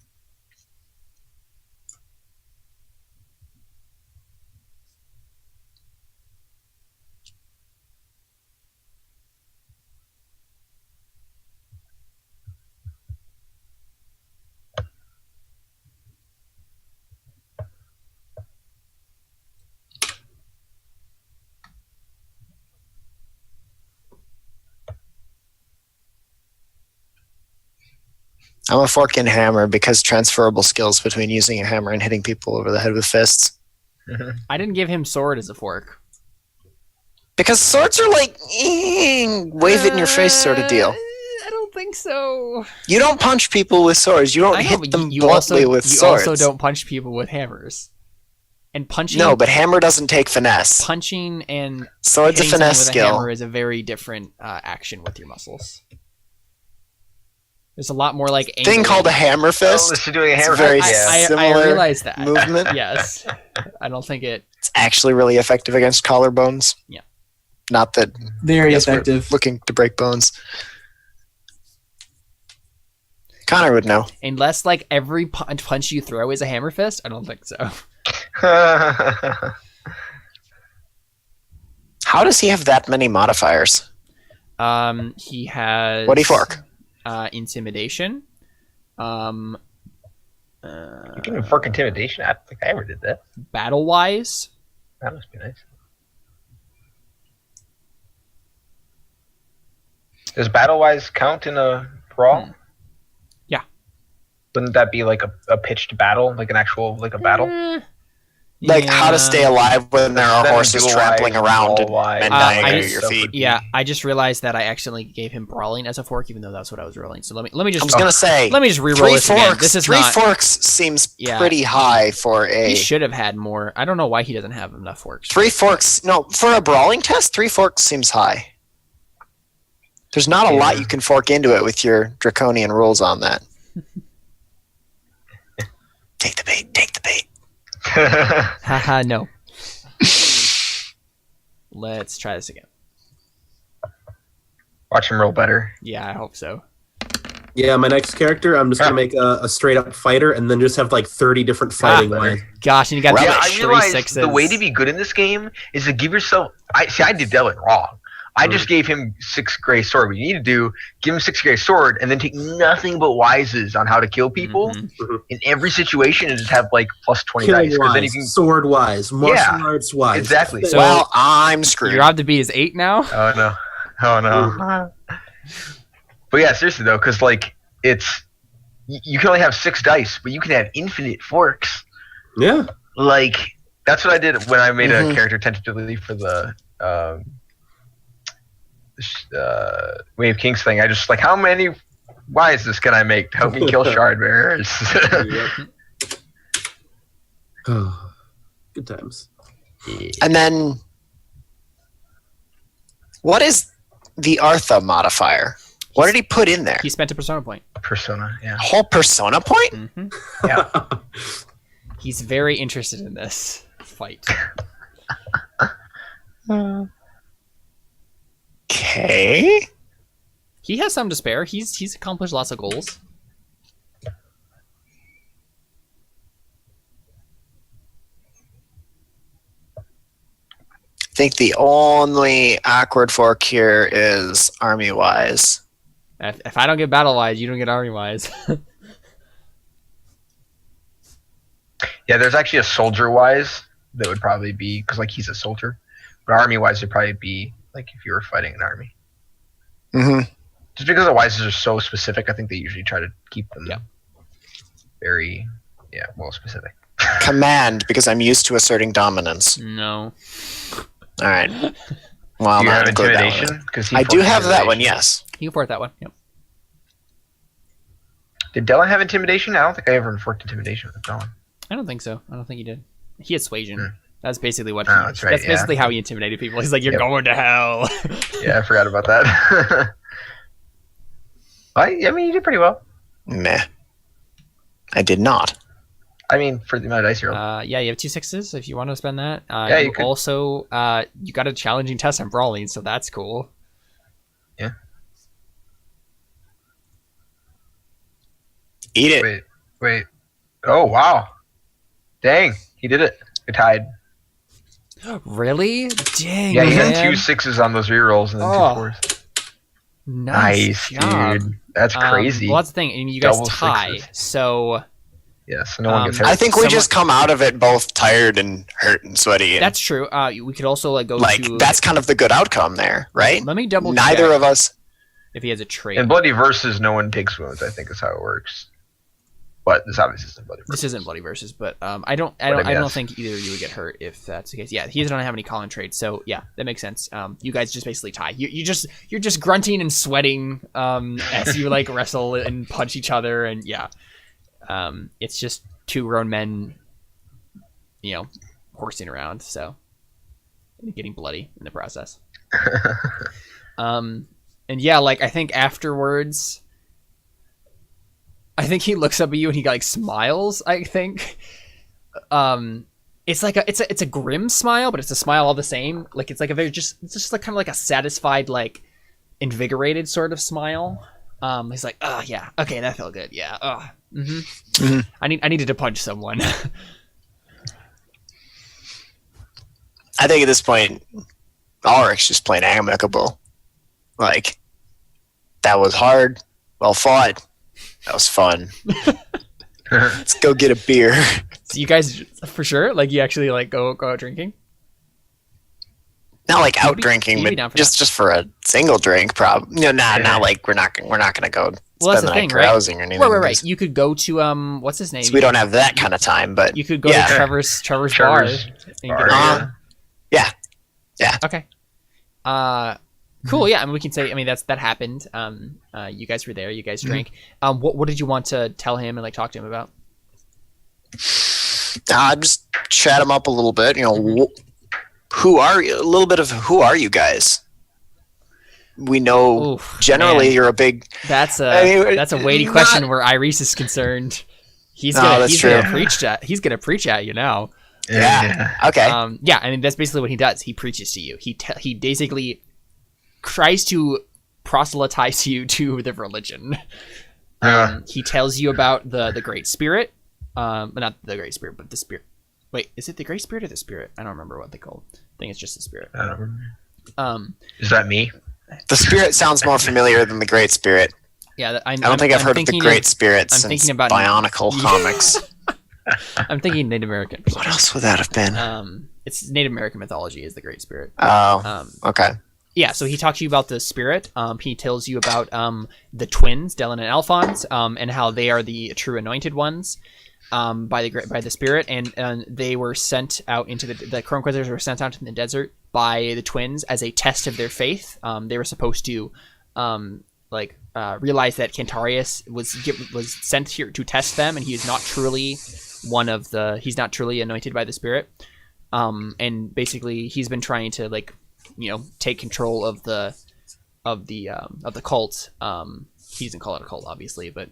Speaker 5: I'm a fork and hammer because transferable skills between using a hammer and hitting people over the head with fists.
Speaker 1: I didn't give him sword as a fork.
Speaker 5: Because swords are like, wave it in your face sort of deal.
Speaker 1: I don't think so.
Speaker 5: You don't punch people with swords. You don't
Speaker 1: I know,
Speaker 5: hit
Speaker 1: but
Speaker 5: them
Speaker 1: you
Speaker 5: bluntly
Speaker 1: also,
Speaker 5: with
Speaker 1: you
Speaker 5: swords.
Speaker 1: also don't punch people with hammers. And punching.
Speaker 5: No, but hammer doesn't take finesse.
Speaker 1: Punching and
Speaker 5: Sword's a
Speaker 1: hitting someone
Speaker 5: finesse
Speaker 1: with a
Speaker 5: skill.
Speaker 1: hammer is a very different action with your muscles. There's a lot more like
Speaker 5: Thing called a
Speaker 1: angling.
Speaker 5: hammer
Speaker 4: Oh,
Speaker 5: fist.
Speaker 4: this is doing a
Speaker 5: It's
Speaker 4: hammer
Speaker 5: very
Speaker 4: fist, yeah.
Speaker 1: I
Speaker 5: similar
Speaker 1: realize that.
Speaker 5: movement.
Speaker 1: Yes. I don't think it.
Speaker 5: It's actually really effective against collarbones.
Speaker 1: Yeah.
Speaker 5: Not that
Speaker 3: Very
Speaker 5: yes, we're
Speaker 3: effective.
Speaker 5: looking to break bones. Connor would know.
Speaker 1: Unless like every punch you throw is a hammer fist, I don't think so.
Speaker 5: How does he have that many modifiers?
Speaker 1: He has.
Speaker 5: What do you fork?
Speaker 1: Intimidation.
Speaker 4: You can even fork intimidation. I don't think I ever did that.
Speaker 1: Battle wise.
Speaker 4: That must be nice. Does battle wise count in a brawl?
Speaker 1: Yeah.
Speaker 4: Wouldn't that be like a pitched battle, like an actual like a battle?
Speaker 5: Like how to stay alive when there are
Speaker 4: Then
Speaker 5: horses
Speaker 4: dual
Speaker 5: trampling
Speaker 4: wide,
Speaker 5: around
Speaker 4: all wide.
Speaker 5: and dying
Speaker 1: I
Speaker 5: at
Speaker 1: just-
Speaker 5: your feet.
Speaker 1: Yeah, I just realized that I accidentally gave him brawling as a fork, even though that's what I was rolling. So let me
Speaker 5: I
Speaker 1: just
Speaker 5: was gonna say
Speaker 1: let me just reroll
Speaker 5: three
Speaker 1: this again.
Speaker 5: forks.
Speaker 1: This is
Speaker 5: Three
Speaker 1: not.
Speaker 5: forks seems
Speaker 1: Yeah.
Speaker 5: pretty high for a
Speaker 1: He should have had more. I don't know why he doesn't have enough forks.
Speaker 5: 3 forks. No, for a brawling test, 3 forks seems high. There's not a lot you can fork into it with your draconian rules on that. Take the bait. Take the bait.
Speaker 1: Haha, no. Let's try this again.
Speaker 4: Watch him roll better.
Speaker 1: Yeah, I hope so.
Speaker 2: Yeah, my next character, I'm just gonna make a straight up fighter, and then just have like 30 different fighting ways.
Speaker 1: Gosh, and you got
Speaker 5: Well,
Speaker 1: the
Speaker 4: Yeah, I
Speaker 1: three
Speaker 4: realized
Speaker 1: sixes.
Speaker 4: the way to be good in this game is to give yourself. I did that one wrong. I just gave him 6 gray sword. What you need to do, give him 6 gray sword, and then take nothing but wises on how to kill people in every situation, and just have like plus 20 dice.
Speaker 2: Killing
Speaker 4: Because then you
Speaker 2: wise,
Speaker 4: can
Speaker 2: sword wise, martial
Speaker 4: Yeah,
Speaker 2: arts wise.
Speaker 4: exactly.
Speaker 1: So-
Speaker 5: Well, I'm screwed.
Speaker 1: Your odd to beat is 8 now.
Speaker 4: Oh no! Oh no! But yeah, seriously though, because like it's you can only have 6 dice, but you can have infinite forks.
Speaker 2: Yeah.
Speaker 4: Like that's what I did when I made a character tentatively for the Wave Kings thing. I just like how many wises can I make to help me kill shard bearers?
Speaker 2: Oh, good times.
Speaker 5: And then, what is the Artha modifier? What did he put in there?
Speaker 1: He spent a persona point.
Speaker 4: Persona, yeah.
Speaker 5: Whole persona point?
Speaker 1: hmm
Speaker 4: Yeah.
Speaker 1: He's very interested in this fight.
Speaker 5: Okay.
Speaker 1: He has some to spare. He's accomplished lots of goals.
Speaker 5: I think the only awkward fork here is army wise.
Speaker 1: If I don't get battle wise, you don't get army wise.
Speaker 4: Yeah, there's actually a soldier wise that would probably be because like he's a soldier, but army wise would probably be like if you were fighting an army.
Speaker 5: Mm-hmm.
Speaker 4: Just because the wises are so specific, I think they usually try to keep them very well specific.
Speaker 5: Command, because I'm used to asserting dominance.
Speaker 1: No.
Speaker 5: All right. Well,
Speaker 4: Do you
Speaker 5: I'm
Speaker 4: have
Speaker 5: not include that one.
Speaker 4: intimidation? Because
Speaker 5: I do have that one, yes.
Speaker 1: You can fort that one. Yep.
Speaker 4: Did Della have intimidation? I don't think I ever enforced intimidation with Della.
Speaker 1: I don't think so. I don't think he did. He had suasion. That's basically what.
Speaker 4: Oh, that's right, yeah.
Speaker 1: basically how he intimidated people. He's like, "You're
Speaker 4: Yep.
Speaker 1: going to hell."
Speaker 4: Yeah, I forgot about that. I mean, you did pretty well.
Speaker 5: Meh. I did not.
Speaker 4: I mean, for the amount of dice you rolled.
Speaker 1: Yeah, you have 2 6s if you want to spend that.
Speaker 4: Yeah,
Speaker 1: you
Speaker 4: you could.
Speaker 1: also you got a challenging test on brawling, so that's cool.
Speaker 5: Eat it.
Speaker 4: Wait. Oh, wow. Dang, he did it. We tied.
Speaker 1: Really? Dang.
Speaker 4: Yeah, he had
Speaker 1: man.
Speaker 4: 2 6s on those rerolls and then
Speaker 1: Oh.
Speaker 4: 2 4s.
Speaker 1: Nice job.
Speaker 4: Dude. That's crazy.
Speaker 1: Well, that's the thing. And you guys
Speaker 4: Double
Speaker 1: tie,
Speaker 4: sixes.
Speaker 1: so
Speaker 4: Yeah, so no one gets hurt.
Speaker 5: I think we
Speaker 1: Someone-
Speaker 5: just come out of it both tired and hurt and sweaty. And,
Speaker 1: that's true. We could also like go
Speaker 5: like,
Speaker 1: to.
Speaker 5: that's kind of the good outcome there, right?
Speaker 1: Let me double
Speaker 5: Neither
Speaker 1: check
Speaker 5: of us.
Speaker 1: if he has a trait.
Speaker 4: In Bloody Versus, no one takes wounds, I think is how it works. But this obviously isn't Bloody Versus.
Speaker 1: This isn't Bloody Versus, but I don't
Speaker 4: yes.
Speaker 1: think either of you would get hurt if that's the case. Yeah, he doesn't have any Colin traits, so yeah, that makes sense. You guys just basically tie. You're just grunting and sweating as you like wrestle and punch each other, and yeah, it's just 2 grown men, horsing around, so getting bloody in the process. And yeah, like I think afterwards. I think he looks up at you and he like smiles. I think, it's like it's a grim smile, but it's a smile all the same. Like it's like it's just like kind of like a satisfied, like invigorated sort of smile. He's like, oh yeah, okay, that felt good, yeah. Oh, I needed to punch someone.
Speaker 5: I think at this point, Alrik's just plain amicable. Like, that was hard. Well fought. That was fun. Let's go get a beer.
Speaker 1: So you guys, for sure, like you actually like go out drinking.
Speaker 5: Not like out
Speaker 1: You'd be
Speaker 5: drinking,
Speaker 1: down
Speaker 5: but
Speaker 1: for
Speaker 5: just for a single drink, probably. No, not like we're not gonna go
Speaker 1: Well, that's
Speaker 5: spend
Speaker 1: the
Speaker 5: the
Speaker 1: thing,
Speaker 5: night
Speaker 1: right?
Speaker 5: carousing or anything.
Speaker 1: Right. You could go to what's his name?
Speaker 5: So we don't have that kind of time, but
Speaker 1: You could go
Speaker 5: yeah.
Speaker 1: to Trevor's bar.
Speaker 4: Trevor's
Speaker 1: And
Speaker 4: bar,
Speaker 1: get
Speaker 4: yeah.
Speaker 1: Okay. Cool. Yeah. I mean, we can say. I mean, that happened. You guys were there. You guys drank. What did you want to tell him and like talk to him about?
Speaker 5: Just chat him up a little bit. You know, who are you? A little bit of who are you guys? We know generally you're a big.
Speaker 1: That's a weighty question where Ayrees is concerned. He's gonna preach at you now.
Speaker 5: Yeah. Okay.
Speaker 1: Yeah. I mean, that's basically what he does. He preaches to you. He basically tries to proselytize you to the religion. He tells you about the Great Spirit. Not the Great Spirit, but the Spirit. Wait, is it the Great Spirit or the Spirit? I don't remember what they call it. I think it's just the Spirit.
Speaker 4: I don't remember. Is that me?
Speaker 5: The Spirit sounds more familiar than the Great Spirit.
Speaker 1: Yeah,
Speaker 5: I don't think I've heard of the Great Spirit since
Speaker 1: thinking about
Speaker 5: Bionicle comics.
Speaker 1: I'm thinking Native American.
Speaker 5: What else would that have been?
Speaker 1: It's Native American mythology is the Great Spirit.
Speaker 5: Oh, okay.
Speaker 1: Yeah, so he talks to you about the Spirit. He tells you about the twins, Dylan and Alphonse, and how they are the true anointed ones by the Spirit, and they were sent out into the Crow Inquisitors were sent out in the desert by the twins as a test of their faith. They were supposed to realize that Cantarius was sent here to test them, and he is not truly he's not truly anointed by the Spirit. And basically he's been trying to take control of the cult. He doesn't call it a cult, obviously, but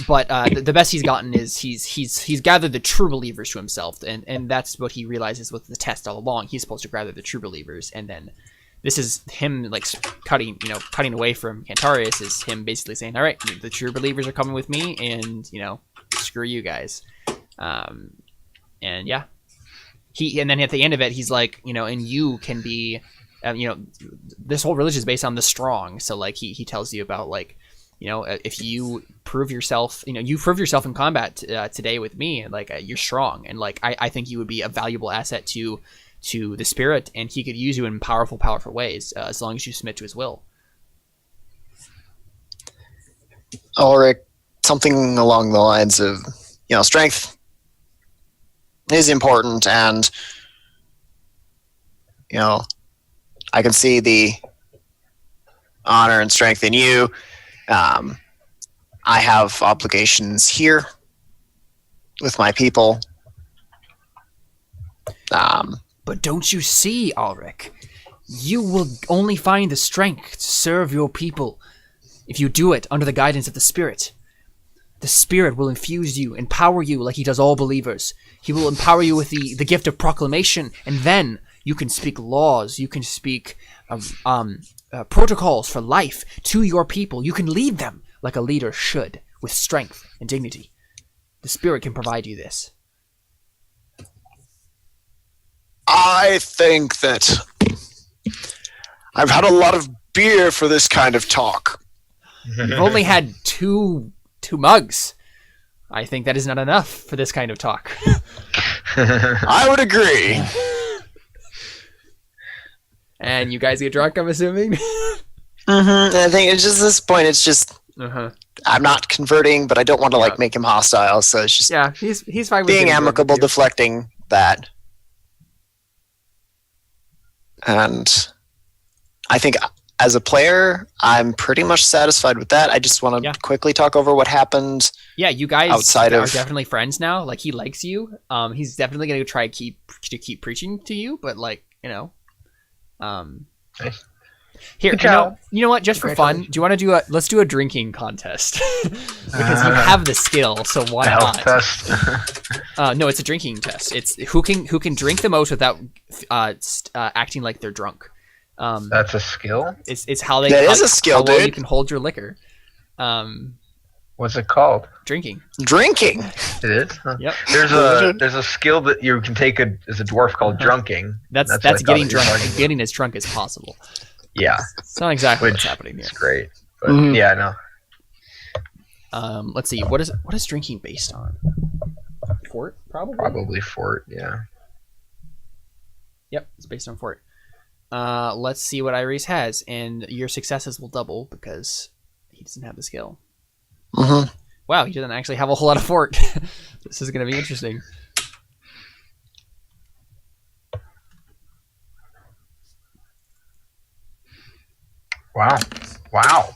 Speaker 1: but the best he's gotten is he's gathered the true believers to himself, and that's what he realizes with the test all along. He's supposed to gather the true believers, and then this is him cutting away from Cantarius, is him basically saying, all right, the true believers are coming with me, and screw you guys. And yeah, and then at the end of it, he's like, and you can be, this whole religion is based on the strong. So he tells you about if you prove yourself, you prove yourself in combat today with me, and you're strong, and I think you would be a valuable asset to the Spirit, and he could use you in powerful ways as long as you submit to his will.
Speaker 5: Alrik, something along the lines of, strength is important, and I can see the honor and strength in you. I have obligations here with my people.
Speaker 1: But don't you see, Alrik? You will only find the strength to serve your people if you do it under the guidance of the Spirit. The Spirit will infuse you, empower you like he does all believers. He will empower you with the gift of proclamation, and then you can speak laws, you can speak protocols for life to your people. You can lead them like a leader should, with strength and dignity. The Spirit can provide you this.
Speaker 5: I think that I've had a lot of beer for this kind of talk.
Speaker 1: You've only had two mugs. I think that is not enough for this kind of talk.
Speaker 5: I would agree.
Speaker 1: And you guys get drunk, I'm assuming?
Speaker 5: I think it's just this point, it's just I'm not converting, but I don't want to make him hostile, so it's just
Speaker 1: he's fine with
Speaker 5: being amicable, deflecting that. And I think as a player, I'm pretty much satisfied with that. I just want to quickly talk over what happened. Yeah, you guys are definitely friends now. He likes you. He's definitely going to try to keep preaching to you, but here, you know what? Just for fun, do you want to do let's do a drinking contest because you have the skill. So why not? Test. No, it's a drinking test. It's who can drink the most without acting like they're drunk.
Speaker 4: That's a skill.
Speaker 1: It's how they.
Speaker 5: That is a skill, dude.
Speaker 1: You can hold your liquor.
Speaker 4: What's it called?
Speaker 1: Drinking.
Speaker 4: It is. Huh?
Speaker 1: Yep.
Speaker 4: There's a skill that you can take as a dwarf called drunking.
Speaker 1: That's getting drunk. Getting as drunk as possible.
Speaker 4: Yeah.
Speaker 1: It's not exactly what's happening here.
Speaker 4: It's great. But yeah, no.
Speaker 1: Let's see. What is drinking based on? Fort, probably.
Speaker 4: Probably fort. Yeah.
Speaker 1: Yep, it's based on fort. Let's see what Ayrees has, and your successes will double because he doesn't have the skill.
Speaker 5: Mm-hmm.
Speaker 1: Wow, he doesn't actually have a whole lot of fort. This is going to be interesting.
Speaker 4: Wow. Wow.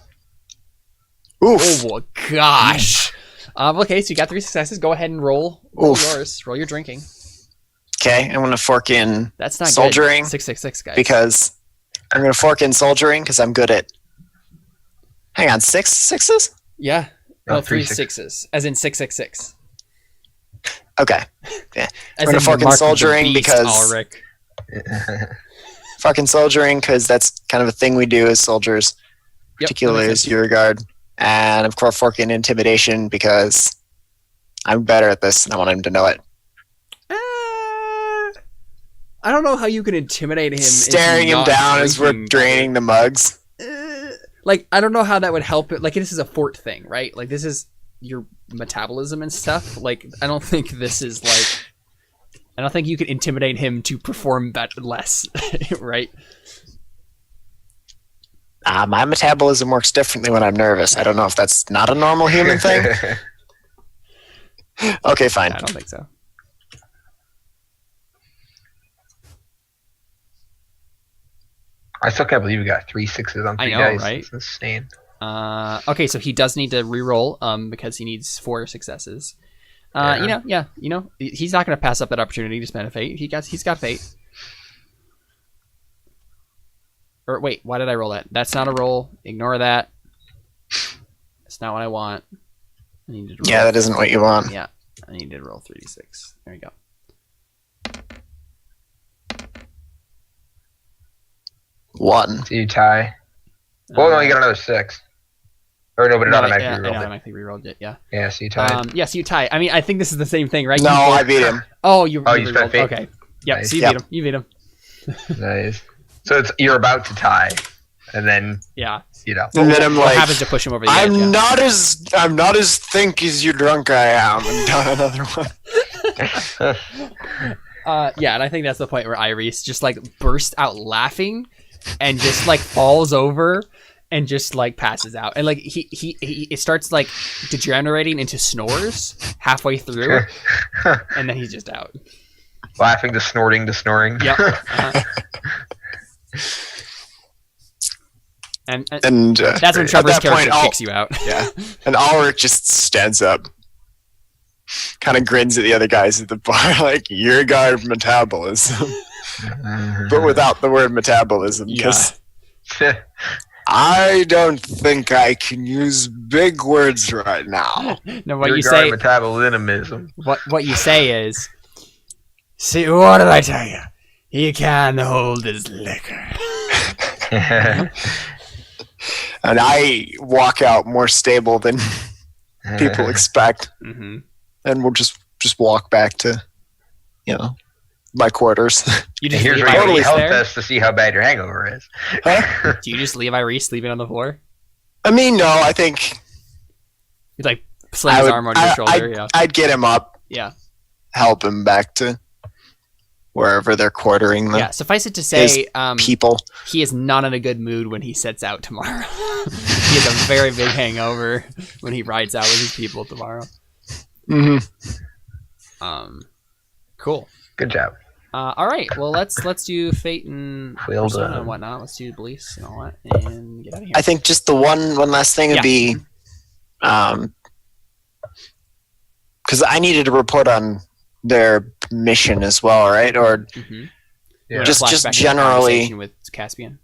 Speaker 5: Oof.
Speaker 1: Oh, gosh. Okay, so you got 3 successes. Go ahead and roll
Speaker 5: Oof.
Speaker 1: yours. Roll your drinking.
Speaker 5: Okay, I'm gonna fork in
Speaker 1: That's not
Speaker 5: soldiering
Speaker 1: good. 666, guys.
Speaker 5: because I'm gonna fork in soldiering because I'm good at. Hang on, 6 sixes?
Speaker 1: Yeah.
Speaker 4: No,
Speaker 1: No,
Speaker 4: 3
Speaker 1: 3 sixes. As in 666.
Speaker 5: Okay. Yeah.
Speaker 1: As
Speaker 5: gonna
Speaker 1: in
Speaker 5: fucking
Speaker 1: the mark of the
Speaker 5: soldiering
Speaker 1: beast,
Speaker 5: because-
Speaker 1: Alrik.
Speaker 5: Fucking soldiering because that's kind of a thing we do as soldiers,
Speaker 1: Yep,
Speaker 5: particularly
Speaker 1: that
Speaker 5: as
Speaker 1: makes
Speaker 5: your guard. And of course, forking intimidation because I'm better at this and I want him to know it.
Speaker 1: I don't know how you can intimidate him.
Speaker 5: Staring
Speaker 1: into
Speaker 5: him
Speaker 1: not
Speaker 5: down as we're
Speaker 1: drinking.
Speaker 5: draining the mugs.
Speaker 1: Like, I don't know how that would help it. Like, this is a fort thing, right? Like, this is your metabolism and stuff. Like, I don't think this is like. I don't think you can intimidate him to perform less, right?
Speaker 5: My metabolism works differently when I'm nervous. I don't know if that's not a normal human thing. Okay, fine.
Speaker 1: I don't think so.
Speaker 4: I still can't believe we got 3 sixes on 3
Speaker 1: I know,
Speaker 4: dice.
Speaker 1: right?
Speaker 4: It's insane.
Speaker 1: Okay, so he does need to re-roll because he needs 4 successes.
Speaker 4: Yeah.
Speaker 1: He's not going to pass up that opportunity to spend a fate. He's got fate. Or wait, why did I roll that? That's not a roll. Ignore that. That's not what I want. I need to roll.
Speaker 5: Yeah, that isn't what you want.
Speaker 1: Yeah, I need to roll 3d6. There you go.
Speaker 5: 1.
Speaker 4: So you tie. Well, no, you got another 6. Or no, but it automatically
Speaker 1: I
Speaker 4: rolled it.
Speaker 1: automatically re-rolled it. Yeah.
Speaker 4: Yeah, so you tie.
Speaker 1: So you tie. I mean, I think this is the same thing, right?
Speaker 5: No, I beat him.
Speaker 1: Oh, you
Speaker 4: you spent
Speaker 1: re-rolled.
Speaker 4: fate?
Speaker 1: Okay. Yep.
Speaker 4: Nice.
Speaker 1: So you
Speaker 5: Yep.
Speaker 1: beat him. You beat him.
Speaker 4: Nice. So you're about to tie, and then
Speaker 1: Yeah.
Speaker 5: And then I'm
Speaker 1: What
Speaker 5: like,
Speaker 1: happens to push him over the edge?
Speaker 5: I'm
Speaker 1: Yeah.
Speaker 5: not as think as you drunk I am. And down another one.
Speaker 1: Yeah, and I think that's the point where Ayrees just like bursts out laughing and just like falls over and just like passes out. And like he it starts like degenerating into snores halfway through and then he's just out.
Speaker 4: laughing to snorting to snoring.
Speaker 1: Yep. Uh-huh. And
Speaker 5: And
Speaker 1: that's when
Speaker 5: at
Speaker 1: Trevor's
Speaker 5: that point,
Speaker 1: character kicks you out.
Speaker 5: Yeah. And Alrik just stands up, kind of grins at the other guys at the bar, like, your guard metabolism. But without the word metabolism, because I don't think I can use big words right now.
Speaker 1: No, what
Speaker 4: Your
Speaker 1: you
Speaker 4: guard
Speaker 1: say
Speaker 4: metabolism.
Speaker 1: what you say is, see, what did I tell you? He can hold his liquor.
Speaker 5: And I walk out more stable than people expect,
Speaker 1: Mm-hmm.
Speaker 5: and we'll just walk back to, my quarters.
Speaker 1: You just
Speaker 4: Here's
Speaker 1: leave
Speaker 4: where you
Speaker 1: Ayrees
Speaker 4: help
Speaker 1: there?
Speaker 4: test to see how bad your hangover is.
Speaker 5: Huh?
Speaker 1: Do you just leave Ayrees sleeping on the floor?
Speaker 5: I mean, no, I think
Speaker 1: He'd like slam his arm on your shoulder.
Speaker 5: I'd get him up,
Speaker 1: Yeah.
Speaker 5: help him back to wherever they're quartering the
Speaker 1: Yeah. Suffice it to say,
Speaker 5: people.
Speaker 1: he is not in a good mood when he sets out tomorrow. He has a very big hangover when he rides out with his people tomorrow.
Speaker 5: Mm-hmm.
Speaker 1: Cool.
Speaker 4: Good job.
Speaker 1: All right. Well, let's do fate and
Speaker 4: Well
Speaker 1: persona
Speaker 4: done.
Speaker 1: and whatnot. Let's do beliefs and all that, and get out of here.
Speaker 5: I think just the one last thing would be, because I needed to report on their mission as well, right? Or
Speaker 1: Mhm.
Speaker 4: Yeah.
Speaker 5: Just
Speaker 1: Flashback to the
Speaker 5: generally-
Speaker 1: conversation with Caspian.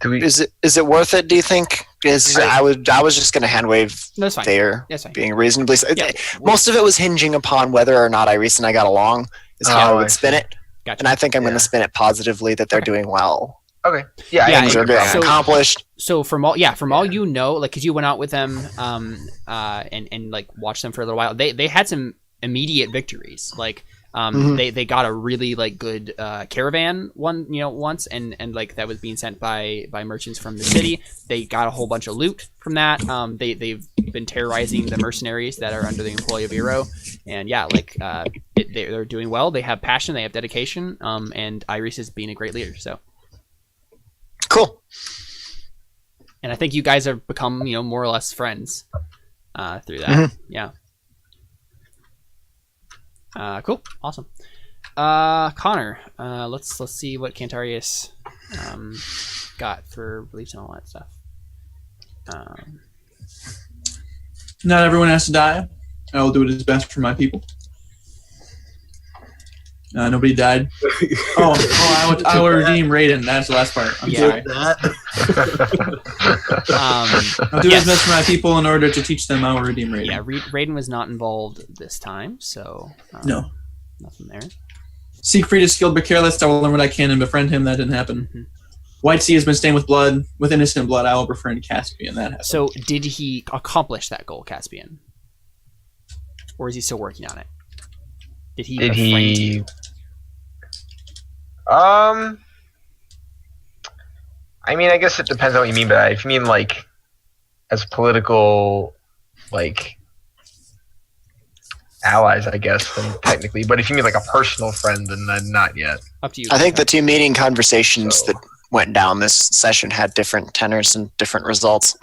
Speaker 4: Do we?
Speaker 5: is it worth it? Do you think? Because I was just going to hand wave
Speaker 1: No, that's fine.
Speaker 5: there,
Speaker 1: That's fine.
Speaker 5: being reasonably.
Speaker 1: Yeah.
Speaker 5: Most of it was hinging upon whether or not Ayrees and I got along. Is how I
Speaker 4: Oh,
Speaker 5: would
Speaker 4: I
Speaker 5: spin
Speaker 4: see.
Speaker 5: it,
Speaker 1: Gotcha.
Speaker 5: and I think I'm going
Speaker 4: Yeah.
Speaker 5: to spin it positively that they're
Speaker 1: Okay.
Speaker 5: doing well.
Speaker 4: Okay. Yeah.
Speaker 1: Yeah,
Speaker 5: Things
Speaker 4: I
Speaker 5: are getting
Speaker 1: so-
Speaker 5: accomplished.
Speaker 1: So from all you know, like, cause you went out with them, and like watched them for a little while. They had some immediate victories. Like,
Speaker 5: Mhm.
Speaker 1: they got a really like good caravan once, and like that was being sent by merchants from the city. They got a whole bunch of loot from that. They've been terrorizing the mercenaries that are under the employ of Eero, and yeah, like they're doing well. They have passion, they have dedication, and Ayrees is being a great leader. So
Speaker 5: Cool.
Speaker 1: And I think you guys have become, more or less friends through that. Yeah. Cool. Awesome. Connor, let's see what Cantarius got for beliefs and all that stuff.
Speaker 3: Not everyone has to die. I will do what is best for my people. Nobody died. I will redeem Raiden. That's the last part. I'm sorry. I'll do what's best for my people in order to teach them I will redeem Raiden.
Speaker 1: Yeah, Raiden was not involved this time, so
Speaker 3: no.
Speaker 1: Nothing there.
Speaker 3: Siegfried is skilled but careless. I will learn what I can and befriend him. That didn't happen. Mm-hmm. White Sea has been stained with blood. With innocent blood, I will befriend Caspian. That happened.
Speaker 1: So did he accomplish that goal, Caspian? Or is he still working on it? Did he you?
Speaker 4: I mean, I guess it depends on what you mean by that. If you mean, like, as political, like, allies, I guess, then technically. But if you mean, like, a personal friend, then not yet.
Speaker 1: Up to you.
Speaker 5: I think the two meeting conversations that went down this session had different tenors and different results.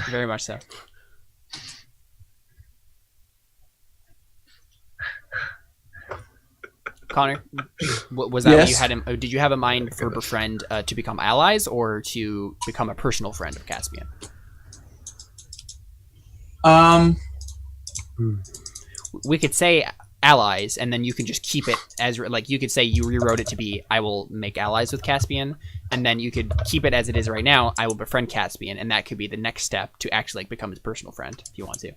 Speaker 1: Very much so. Connor, was that what you had? Did you have a mind for befriend to become allies or to become a personal friend of Caspian? We could say allies, and then you can just keep it as like you could say you rewrote it to be I will make allies with Caspian, and then you could keep it as it is right now. I will befriend Caspian, and that could be the next step to actually become his personal friend if you want to.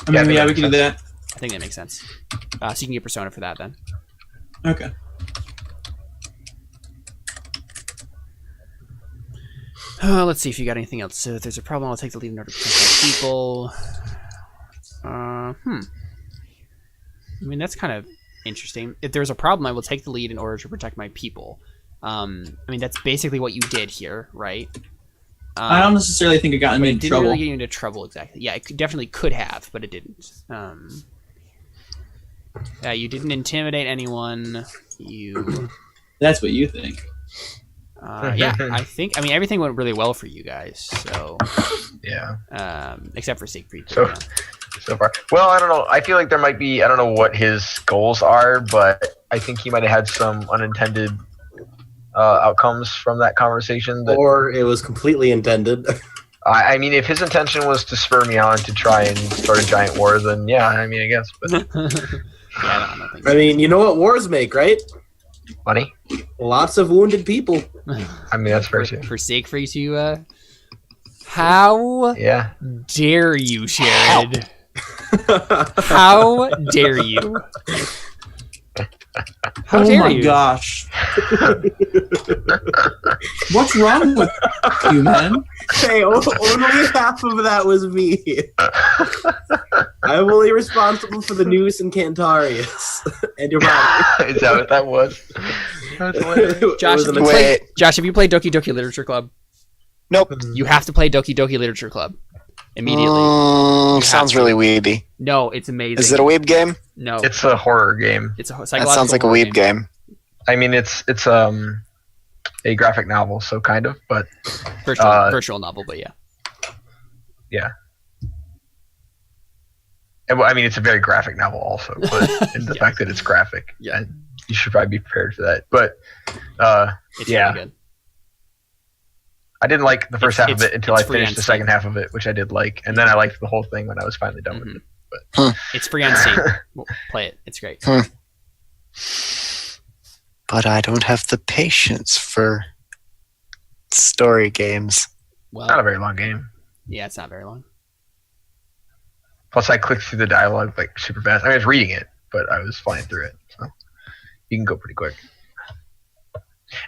Speaker 3: I mean, we can do that.
Speaker 1: I think that makes sense. So you can get Persona for that then.
Speaker 3: Okay.
Speaker 1: Let's see if you got anything else. So if there's a problem, I'll take the lead in order to protect my people. I mean, that's kind of interesting. If there's a problem, I will take the lead in order to protect my people. I mean, that's basically what you did here, right?
Speaker 3: I don't necessarily think it got me into trouble.
Speaker 1: It didn't really get you into trouble, exactly. Yeah, it definitely could have, but it didn't. Yeah, you didn't intimidate anyone.
Speaker 3: That's what you think.
Speaker 1: Yeah, I mean, everything went really well for you guys, so...
Speaker 4: Yeah.
Speaker 1: Except for Siegfried.
Speaker 4: So far. Well, I don't know. I feel like there might be... I don't know what his goals are, but I think he might have had some unintended outcomes from that conversation.
Speaker 2: Or it was completely intended.
Speaker 4: I mean, if his intention was to spur me on to try and start a giant war, then yeah, I mean, I guess. But...
Speaker 1: Yeah, I don't think
Speaker 2: I mean, you know what wars make, right?
Speaker 4: Money.
Speaker 2: Lots of wounded people.
Speaker 4: I mean, that's fair too.
Speaker 1: For Siegfried to, how dare you, Sherrod? How dare you? How dare you?
Speaker 3: Oh my gosh. What's wrong with you, man?
Speaker 2: Hey, only half of that was me. I'm only responsible for the news and Cantarius and your body.
Speaker 4: Is that what that was?
Speaker 1: Josh, have you played Doki Doki Literature Club?
Speaker 5: Nope.
Speaker 1: You have to play Doki Doki Literature Club immediately.
Speaker 5: Sounds really weeby.
Speaker 1: No, it's amazing.
Speaker 5: Is it a weeb game?
Speaker 1: No,
Speaker 4: it's a horror game.
Speaker 1: It's a psychological.
Speaker 5: That sounds like a weeb game.
Speaker 4: I mean, it's a graphic novel, so kind of, but
Speaker 1: virtual novel, but yeah.
Speaker 4: Yeah. And, well, I mean, it's a very graphic novel also, but in the fact that it's graphic, you should probably be prepared for that. But
Speaker 1: it's really good.
Speaker 4: I didn't like the first half of it until I finished the second half of it, which I did like, and then I liked the whole thing when I was finally done with it. But
Speaker 1: it's free on Steam. Play it; it's great.
Speaker 5: But I don't have the patience for story games.
Speaker 1: Well,
Speaker 4: not a very long game.
Speaker 1: Yeah, it's not very long.
Speaker 4: Plus, I clicked through the dialogue like super fast. I mean, I was reading it, but I was flying through it, so you can go pretty quick.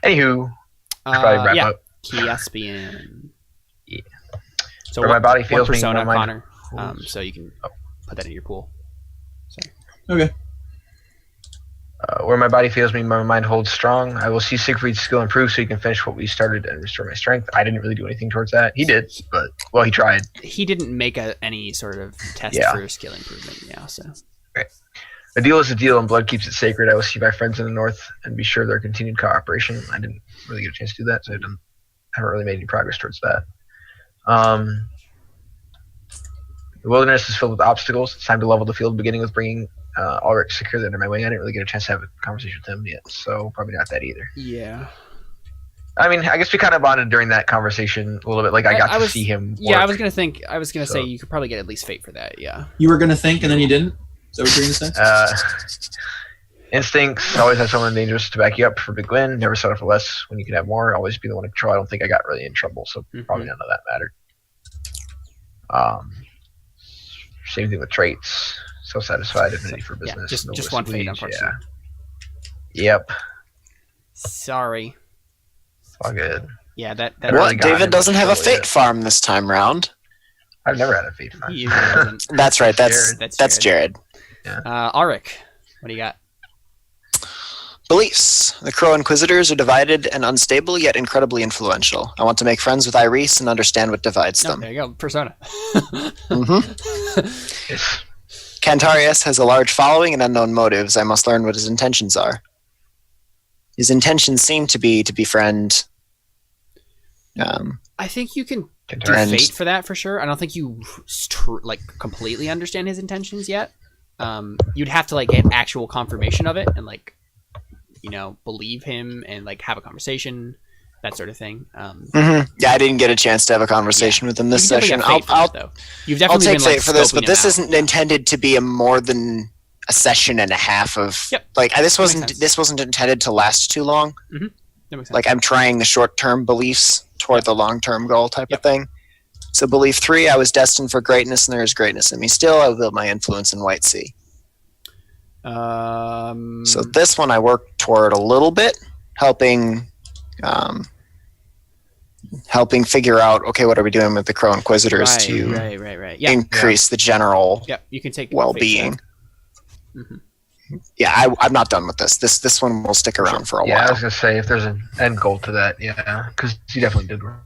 Speaker 4: Anywho, probably wrap up.
Speaker 1: Caspian.
Speaker 4: Yeah.
Speaker 1: So
Speaker 4: my body feels
Speaker 1: persona, Connor. So you can put that in your pool. So.
Speaker 3: Okay.
Speaker 4: Where my body feels me, my mind holds strong. I will see Siegfried's skill improve so he can finish what we started and restore my strength. I didn't really do anything towards that. He did, but he tried.
Speaker 1: He didn't make any sort of test for skill improvement. Yeah. So.
Speaker 4: Right. A deal is a deal, and blood keeps it sacred. I will see my friends in the north and be sure of their continued cooperation. I didn't really get a chance to do that, so I haven't really made any progress towards that. The wilderness is filled with obstacles. It's time to level the field, beginning with bringing Alrik securely under my wing. I didn't really get a chance to have a conversation with him yet, so probably not that either.
Speaker 1: Yeah.
Speaker 4: I mean, I guess we kind of bonded during that conversation a little bit. Like, I got to see him work.
Speaker 1: Yeah, I was going to say you could probably get at least fate for that, yeah.
Speaker 3: You were going to think and then you didn't? Is that what you're going to say?
Speaker 4: Instincts, always have someone dangerous to back you up for a big win. Never settle for less when you can have more. Always be the one in control. I don't think I got really in trouble, so probably none of that mattered. Same thing with traits. Self-satisfied, affinity for business.
Speaker 1: Yeah, just one fate, unfortunately.
Speaker 4: Yeah. Yep.
Speaker 1: Sorry.
Speaker 4: It's all good.
Speaker 1: Yeah, that
Speaker 5: What?
Speaker 4: really
Speaker 5: David doesn't have a fate
Speaker 4: yet.
Speaker 5: farm this time round.
Speaker 4: I've never had a fate farm.
Speaker 1: He usually doesn't.
Speaker 5: That's right. That's
Speaker 1: That's
Speaker 5: Jared.
Speaker 1: Alrik, what do you got?
Speaker 5: Beliefs. The Crow Inquisitors are divided and unstable, yet incredibly influential. I want to make friends with Ayrees and understand what divides
Speaker 1: Oh,
Speaker 5: them.
Speaker 1: there you go. Persona.
Speaker 4: Yes.
Speaker 5: Cantarius has a large following and unknown motives. I must learn what his intentions are. His intentions seem to be to befriend.
Speaker 1: I think you can do
Speaker 4: Cantarius.
Speaker 1: fate for that for sure. I don't think you completely understand his intentions yet. You'd have to get actual confirmation of it and believe him and have a conversation, that sort of thing.
Speaker 5: Yeah, I didn't get a chance to have a conversation with him this session. I'll take fate for this, but this isn't intended to be a more than a session and a half of.
Speaker 1: Yep.
Speaker 5: This wasn't intended to last too long.
Speaker 1: That makes sense.
Speaker 5: I'm trying the short-term beliefs toward the long-term goal type of thing. So belief 3, I was destined for greatness, and there is greatness in me. Still, I will build my influence in White Sea. So this one I worked toward a little bit, helping figure out, okay, what are we doing with the Crow Inquisitors to increase the general
Speaker 1: you can take
Speaker 5: well-being. Yeah, I'm not done with this. This one will stick around for a while.
Speaker 4: Yeah, I was going to say, if there's an end goal to that, yeah, because you definitely did work.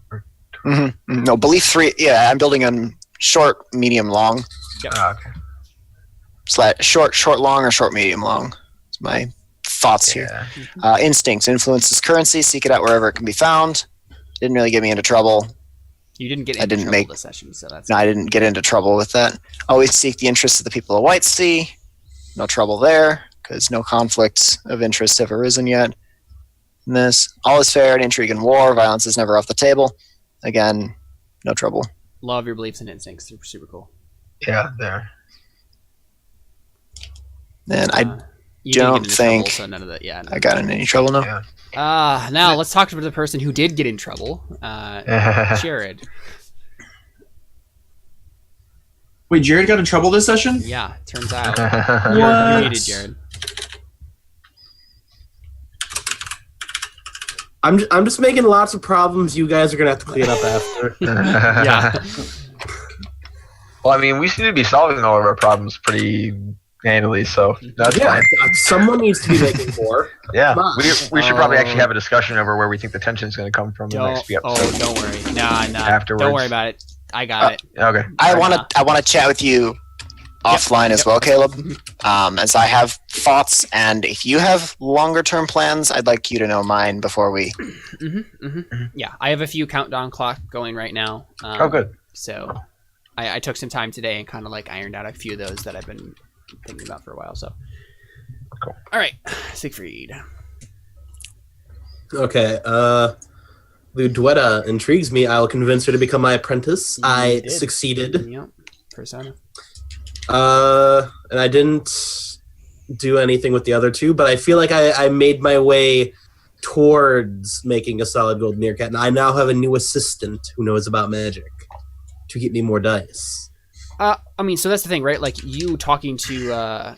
Speaker 5: No, belief 3, yeah, I'm building on short, medium, long.
Speaker 4: Okay.
Speaker 5: Short, long, or short, medium, long. That's my thoughts here. Instincts, influences currency, seek it out wherever it can be found. Didn't really get me into trouble.
Speaker 1: You didn't get into trouble this session, so that's...
Speaker 5: No, I didn't get into trouble with that. Always seek the interests of the people of White Sea. No trouble there, because no conflicts of interest have arisen yet. In this, all is fair in intrigue and war. Violence is never off the table. Again, no trouble.
Speaker 1: Love your beliefs and instincts. They're super cool.
Speaker 4: Yeah, there.
Speaker 5: And I
Speaker 1: you
Speaker 5: don't
Speaker 1: didn't get into
Speaker 5: think
Speaker 1: trouble, so none of that. Yeah.
Speaker 5: I got in any trouble now.
Speaker 4: Yeah.
Speaker 1: Now let's talk to the person who did get in trouble. Jared.
Speaker 3: Wait, Jared got in trouble this session?
Speaker 1: Yeah, turns out.
Speaker 3: What?
Speaker 1: You're muted, Jared.
Speaker 2: I'm just making lots of problems. You guys are gonna have to clean up after.
Speaker 1: Yeah.
Speaker 4: Well, I mean, we seem to be solving all of our problems pretty handily, so that's fine.
Speaker 2: Someone needs to be making more.
Speaker 4: Yeah, we should probably actually have a discussion over where we think the tension is going to come from in the next few episodes.
Speaker 1: Don't worry. Nah.
Speaker 4: Afterwards.
Speaker 1: Don't worry about it. I got it.
Speaker 4: Okay.
Speaker 5: I want to chat with you offline as well, Caleb, as I have thoughts, and if you have longer term plans, I'd like you to know mine before we.
Speaker 1: Yeah, I have a few countdown clock going right now.
Speaker 4: Oh, good.
Speaker 1: So I took some time today and kind of ironed out a few of those that I've been thinking about for a while. So
Speaker 4: cool.
Speaker 1: All right, Siegfried.
Speaker 2: Okay. Ludwetta intrigues me. I'll convince her to become my apprentice. I succeeded.
Speaker 1: Yep. Persona.
Speaker 2: And I didn't do anything with the other two, but I feel like I made my way towards making a solid gold meerkat, and I now have a new assistant who knows about magic to get me more dice.
Speaker 1: I mean, so that's the thing, right? You talking to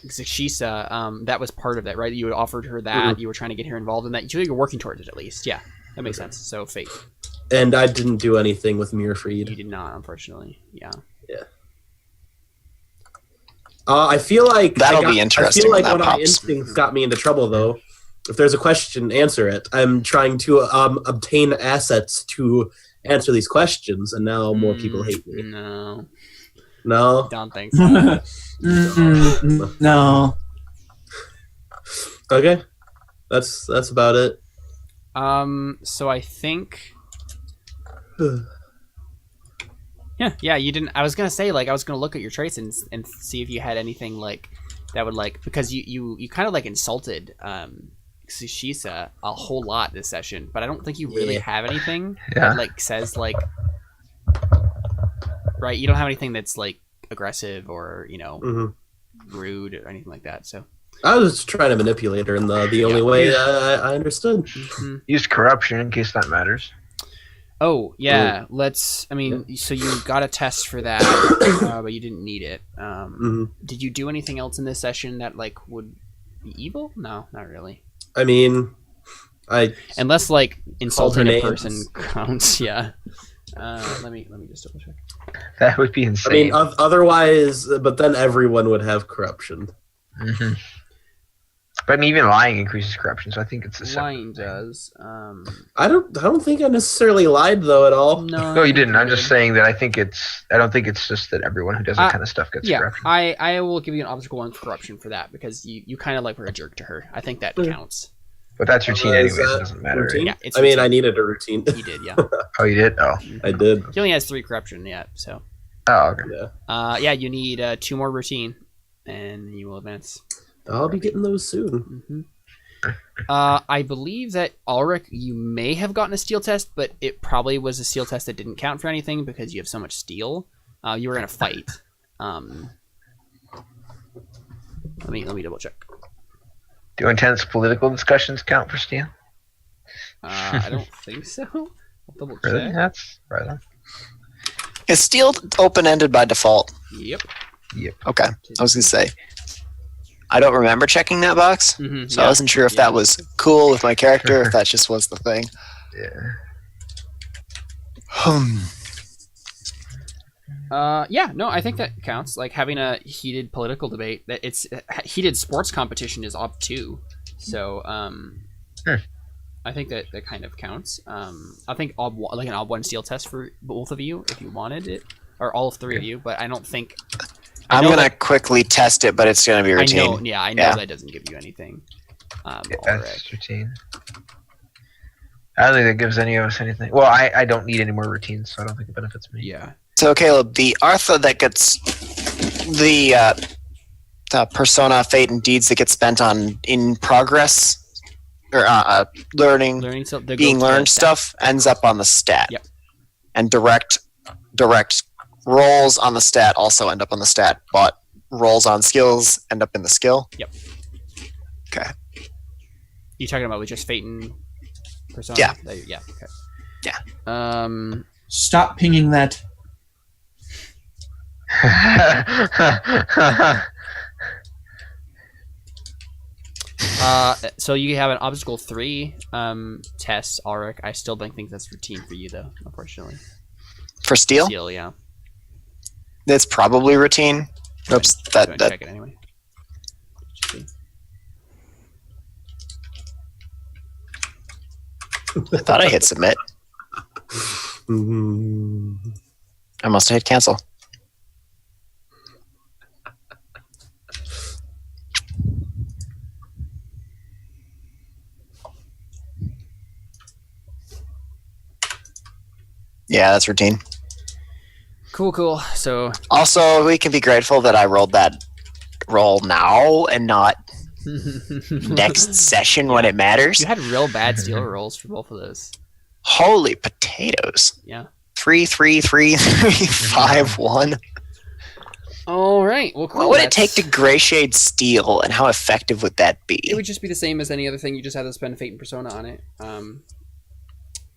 Speaker 1: Zashisa, that was part of that, right? You had offered her that. You were trying to get her involved in that. You're working towards it, at least. Yeah, that makes sense. So, fate.
Speaker 2: And I didn't do anything with Mirfried.
Speaker 1: You did not, unfortunately. Yeah.
Speaker 2: I feel like
Speaker 5: that'll be interesting.
Speaker 2: I feel like
Speaker 5: when
Speaker 2: one of my instincts got me into trouble, though. If there's a question, answer it. I'm trying to obtain assets to answer these questions, and now more people hate me.
Speaker 1: No.
Speaker 2: No?
Speaker 1: Don't think so.
Speaker 3: No.
Speaker 2: Okay, that's about it.
Speaker 1: So I think. Yeah. You didn't. I was gonna say I was gonna look at your traits and see if you had anything that would because you kind of insulted Sushisa a whole lot this session, but I don't think you really have anything that says right. You don't have anything that's aggressive or rude or anything like that. So
Speaker 2: I was just trying to manipulate her in the only way I understood.
Speaker 1: Mm-hmm.
Speaker 4: Use corruption in case that matters.
Speaker 1: Oh yeah, let's. I mean, so you got a test for that, but you didn't need it. Did you do anything else in this session that would be evil? No, not really.
Speaker 2: I mean,
Speaker 1: unless insulting a person counts. Yeah. Let me just double check.
Speaker 4: That would be insane.
Speaker 2: I mean, otherwise, but then everyone would have corruption.
Speaker 4: Mm-hmm. But I mean, even lying increases corruption, so I think it's the same.
Speaker 1: Lying does.
Speaker 2: I don't think I necessarily lied though at all.
Speaker 4: No, you didn't. I'm just saying that I don't think it's just that everyone who does that kind of stuff gets corruption.
Speaker 1: I will give you an obstacle 1 for corruption for that because you kind of were a jerk to her. I think that counts.
Speaker 4: But that's routine anyway, so it doesn't matter.
Speaker 2: Right?
Speaker 1: Yeah,
Speaker 2: I mean, I needed a routine.
Speaker 1: You did, yeah.
Speaker 4: Oh, you did? Oh.
Speaker 2: I did.
Speaker 1: He only has 3 corruption yet, so.
Speaker 4: Oh, okay.
Speaker 2: Yeah.
Speaker 1: You need 2 more routine, and you will advance.
Speaker 2: I'll be getting those soon.
Speaker 1: Mm-hmm. I believe that Alrik, you may have gotten a steel test, but it probably was a steel test that didn't count for anything because you have so much steel. You were in a fight. Let me double check.
Speaker 4: Do intense political discussions count for steel?
Speaker 1: I don't think so. I'll double check.
Speaker 4: Really? That's right on.
Speaker 5: Is steel open-ended by default?
Speaker 1: Yep.
Speaker 5: Okay. I was gonna say. I don't remember checking that box, so I wasn't sure if that was cool with my character, if that just was the thing.
Speaker 1: Yeah. No, I think that counts. Having a heated political debate, that it's heated sports competition is op 2. So, I think that kind of counts. I think an ob 1 steel test for both of you if you wanted it, or all 3 of you. But I don't think.
Speaker 5: I'm gonna quickly test it, but it's gonna be routine.
Speaker 1: I know that doesn't give you anything.
Speaker 4: That's routine. I don't think that gives any of us anything. Well, I don't need any more routines, so I don't think it benefits me.
Speaker 1: Yeah.
Speaker 5: So Caleb, the Artha that gets the persona, fate, and deeds that get spent on in progress or learning being learned stuff ends up on the stat.
Speaker 1: Yep.
Speaker 5: And direct rolls on the stat also end up on the stat, but rolls on skills end up in the skill.
Speaker 1: Yep.
Speaker 5: Okay.
Speaker 1: You talking about with just fate and persona?
Speaker 5: Yeah.
Speaker 1: Yeah. Okay.
Speaker 5: Yeah.
Speaker 3: Stop pinging that.
Speaker 1: So you have an obstacle 3 test, Alrik. I still don't think that's routine for you though, unfortunately.
Speaker 5: For steel?
Speaker 1: Steel, yeah.
Speaker 5: It's probably routine. Oops, that
Speaker 1: check it anyway.
Speaker 5: I thought I hit submit. I must have hit cancel. Yeah, that's routine.
Speaker 1: Cool. So
Speaker 5: also, we can be grateful that I rolled that roll now and not next session when it matters.
Speaker 1: You had real bad steel rolls for both of those.
Speaker 5: Holy potatoes!
Speaker 1: Yeah.
Speaker 5: 3, 3, 3, 3, 5, 1.
Speaker 1: All right. Well, cool.
Speaker 5: What would it take to gray shade steel, and how effective would that be?
Speaker 1: It would just be the same as any other thing. You just have to spend fate and persona on it,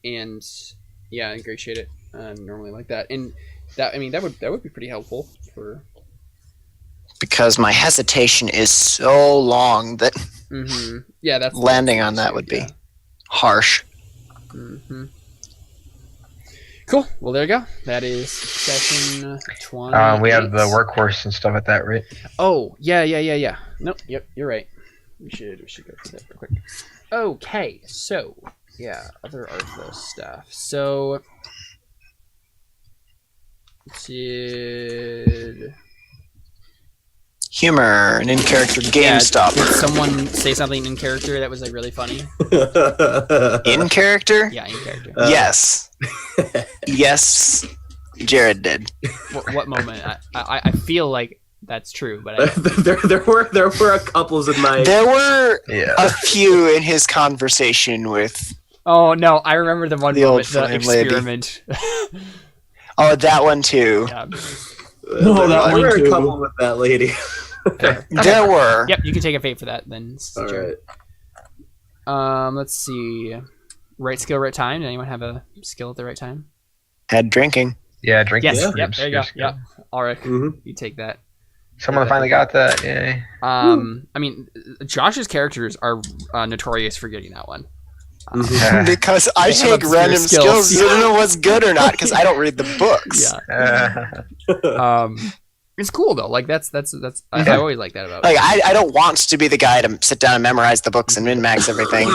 Speaker 1: and yeah, and gray shade it normally like that. And that would be pretty helpful for.
Speaker 5: Because my hesitation is so long that
Speaker 1: yeah, that's
Speaker 5: landing on that would be harsh.
Speaker 1: Cool. Well, there you go. That is session 20.
Speaker 4: We have the workhorse and stuff like that, right?
Speaker 1: Oh, yeah. Nope. Yep, you're right. We should go through that real quick. Okay, so yeah, other Artha stuff. So
Speaker 5: humor and in-character game stuff.
Speaker 1: Did someone say something in character that was like really funny?
Speaker 5: In character?
Speaker 1: Yeah, in character.
Speaker 5: Yes. Yes, Jared did.
Speaker 1: What moment? I feel like that's true, but
Speaker 2: there were a couples in my.
Speaker 5: There were a few in his conversation with.
Speaker 1: Oh no, I remember the one
Speaker 5: the
Speaker 1: moment,
Speaker 5: old
Speaker 1: the experiment.
Speaker 5: Oh, that one too.
Speaker 1: Yeah.
Speaker 3: No, that
Speaker 2: there
Speaker 3: one
Speaker 2: were a
Speaker 3: too.
Speaker 2: couple with that lady.
Speaker 5: There were.
Speaker 1: Yep, you can take a fate for that then.
Speaker 2: All right.
Speaker 1: Let's see. Right skill, right time. Did anyone have a skill at the right time?
Speaker 5: Had drinking.
Speaker 4: Yeah, drinking.
Speaker 1: Yes.
Speaker 2: Yeah.
Speaker 1: Yep. There you go. Yep. Alrik,
Speaker 2: Mhm.
Speaker 1: you take that.
Speaker 4: Someone finally got that. Yay.
Speaker 1: I mean, Josh's characters are notorious for getting that one.
Speaker 5: Because I
Speaker 1: They have
Speaker 5: take
Speaker 1: obscure
Speaker 5: random skills.
Speaker 1: skills.
Speaker 5: I don't know what's good or not because I don't read the books.
Speaker 1: Yeah. It's cool though. Like that's I always like that about.
Speaker 5: Like I don't want to be the guy to sit down and memorize the books and min-max everything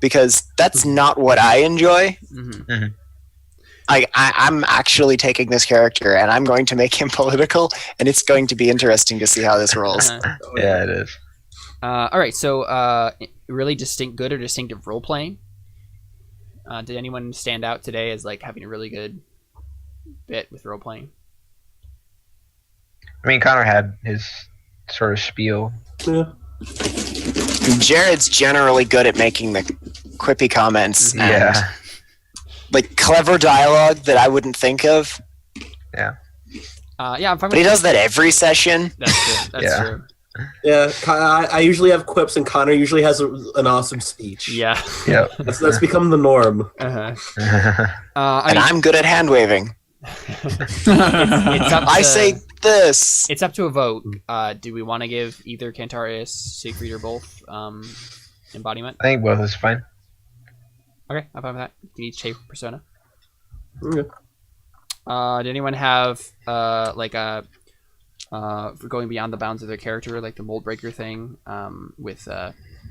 Speaker 5: because that's not what I enjoy.
Speaker 1: Mm-hmm.
Speaker 5: I'm actually taking this character and I'm going to make him political, and it's going to be interesting to see how this rolls.
Speaker 4: Yeah, it is.
Speaker 1: All right, so really good or distinctive role playing. Did anyone stand out today as like having a really good bit with role playing?
Speaker 4: I mean, Connor had his sort of spiel.
Speaker 2: Yeah.
Speaker 5: Jared's generally good at making the quippy comments and
Speaker 4: Yeah.
Speaker 5: like clever dialogue that I wouldn't think of.
Speaker 4: Yeah.
Speaker 1: Yeah, I'm fine.
Speaker 5: But he does that every session.
Speaker 1: That's true. That's
Speaker 4: Yeah.
Speaker 1: true.
Speaker 2: Yeah, I usually have quips, and Connor usually has an awesome speech.
Speaker 1: Yeah.
Speaker 4: Yep.
Speaker 2: That's become the norm.
Speaker 1: Uh-huh.
Speaker 5: And I'm good at hand waving.
Speaker 1: It's up to,
Speaker 5: I say this.
Speaker 1: it's up to a vote. Do we want to give either Cantarius, Siegfried, or both embodiment?
Speaker 4: I think both is fine.
Speaker 1: Okay, I'm fine with that. You can each take persona.
Speaker 2: Okay.
Speaker 1: Did anyone have like a for going beyond the bounds of their character, like the mold breaker thing, with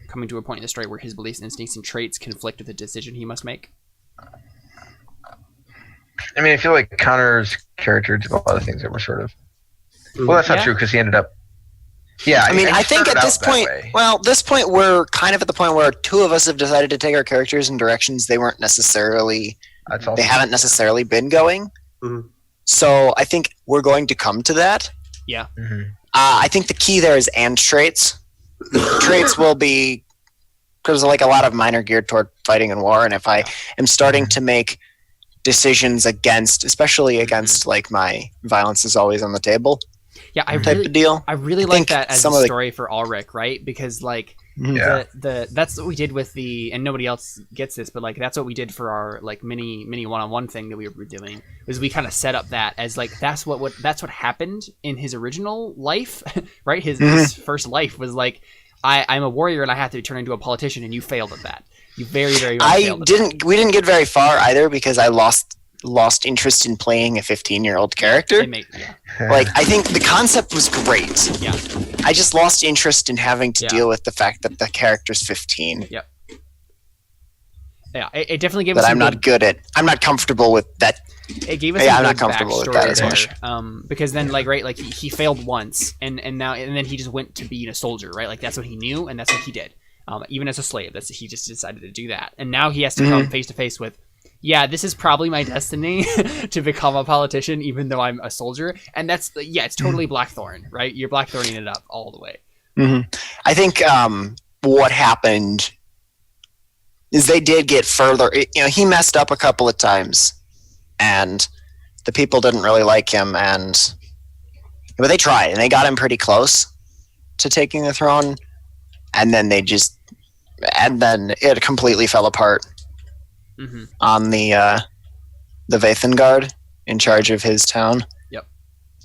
Speaker 1: coming to a point in the story where his beliefs, instincts, and traits conflict with the decision he must make?
Speaker 4: I mean, I feel like Connor's character did a lot of things that were sort of. Well, that's not
Speaker 1: Yeah.
Speaker 4: true because he ended up. Yeah,
Speaker 5: I mean,
Speaker 4: he
Speaker 5: I think
Speaker 4: started
Speaker 5: at this
Speaker 4: out that
Speaker 5: point,
Speaker 4: way.
Speaker 5: this point, we're kind of at the point where two of us have decided to take our characters in directions they weren't necessarily,
Speaker 4: That's all.
Speaker 5: they haven't necessarily been going.
Speaker 2: Mhm.
Speaker 5: So I think we're going to come to that.
Speaker 1: Yeah.
Speaker 4: Mm-hmm.
Speaker 5: I think the key there is and traits. Traits will be, because like a lot of mine are geared toward fighting and war, and if I am starting to make decisions against, especially against like my violence is always on the table
Speaker 1: Yeah, I
Speaker 5: type
Speaker 1: really,
Speaker 5: of deal.
Speaker 1: I really
Speaker 5: I
Speaker 1: like
Speaker 5: think
Speaker 1: that as
Speaker 5: some
Speaker 1: a
Speaker 5: of the-
Speaker 1: story for Alrik, right? Because like
Speaker 4: Yeah.
Speaker 1: the that's what we did with the, and nobody else gets this, but like that's what we did for our like mini one-on-one thing that we were doing, was we kind of set up that as like that's what happened in his original life, right? His first life was like, I'm a warrior and I have to turn into a politician, and you failed at that. You very very much
Speaker 5: I
Speaker 1: failed at that.
Speaker 5: didn't. We didn't get very far either because I lost interest in playing a 15-year-old character.
Speaker 1: Yeah.
Speaker 5: Like I think the concept was great.
Speaker 1: Yeah.
Speaker 5: I just lost interest in having to
Speaker 1: Yeah.
Speaker 5: deal with the fact that the character's 15.
Speaker 1: Yeah, it definitely gave
Speaker 5: That
Speaker 1: us
Speaker 5: I'm
Speaker 1: some
Speaker 5: not good at. I'm not comfortable with that.
Speaker 1: It gave us
Speaker 5: Yeah,
Speaker 1: a
Speaker 5: I'm not
Speaker 1: good
Speaker 5: comfortable with
Speaker 1: backstory
Speaker 5: that as
Speaker 1: there,
Speaker 5: much.
Speaker 1: because then like right, like he failed once, and then he just went to being a soldier, right? Like that's what he knew, and that's what he did. Even as a slave, he just decided to do that, and now he has to come face to face with, yeah, this is probably my destiny to become a politician, even though I'm a soldier, and it's totally Blackthorn, right? You're Blackthorning it up all the way.
Speaker 5: I think what happened is they did get further. He messed up a couple of times, and the people didn't really like him. But they tried, and they got him pretty close to taking the throne, and then then it completely fell apart on the Vathengard in charge of his town.
Speaker 1: Yep.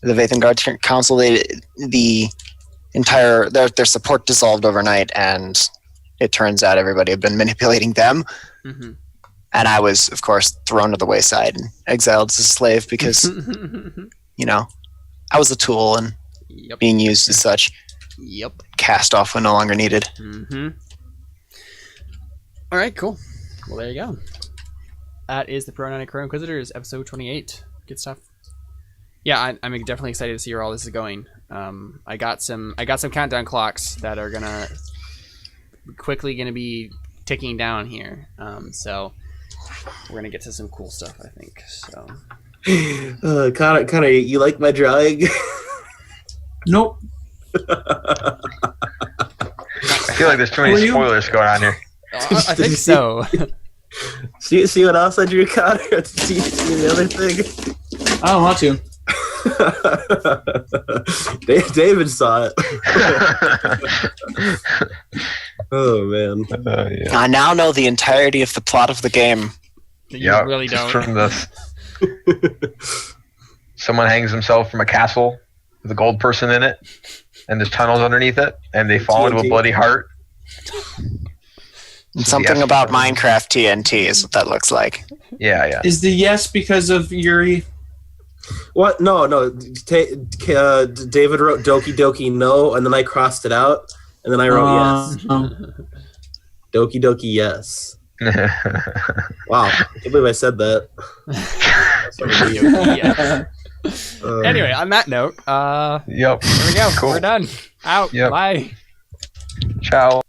Speaker 5: The Vathengard Council, the entire their support dissolved overnight, and it turns out everybody had been manipulating them. And I was, of course, thrown to the wayside and exiled as a slave because I was a tool and being used as such.
Speaker 1: Yep.
Speaker 5: Cast off when no longer needed.
Speaker 1: All right, cool. Well, there you go. That is the Crow Inquisitors, episode 28. Good stuff. yeah, I'm definitely excited to see where all this is going. I got some countdown clocks that are quickly gonna be ticking down here. So we're gonna get to some cool stuff, I think. So,
Speaker 2: Connor, you like my drawing?
Speaker 3: Nope.
Speaker 4: I feel like there's too many spoilers going on here.
Speaker 1: I think so.
Speaker 2: See what else I drew, Connor? See the other thing?
Speaker 3: I don't want to.
Speaker 2: David saw it. Oh man!
Speaker 4: Yeah.
Speaker 5: I now know the entirety of the plot of the game.
Speaker 1: You really
Speaker 4: just
Speaker 1: don't.
Speaker 4: from someone hangs himself from a castle with a gold person in it, and there's tunnels underneath it, and they fall into a bloody heart.
Speaker 5: And something about Minecraft TNT is what that looks like.
Speaker 4: Yeah.
Speaker 3: Is the yes because of Yuri?
Speaker 2: What? No. David wrote Doki Doki no, and then I crossed it out, and then I wrote yes. Doki Doki yes. Wow, I can't believe I said that.
Speaker 1: Anyway, on that note,
Speaker 4: Yep.
Speaker 1: there we go.
Speaker 4: Cool.
Speaker 1: We're done. Out.
Speaker 4: Yep.
Speaker 1: Bye.
Speaker 4: Ciao.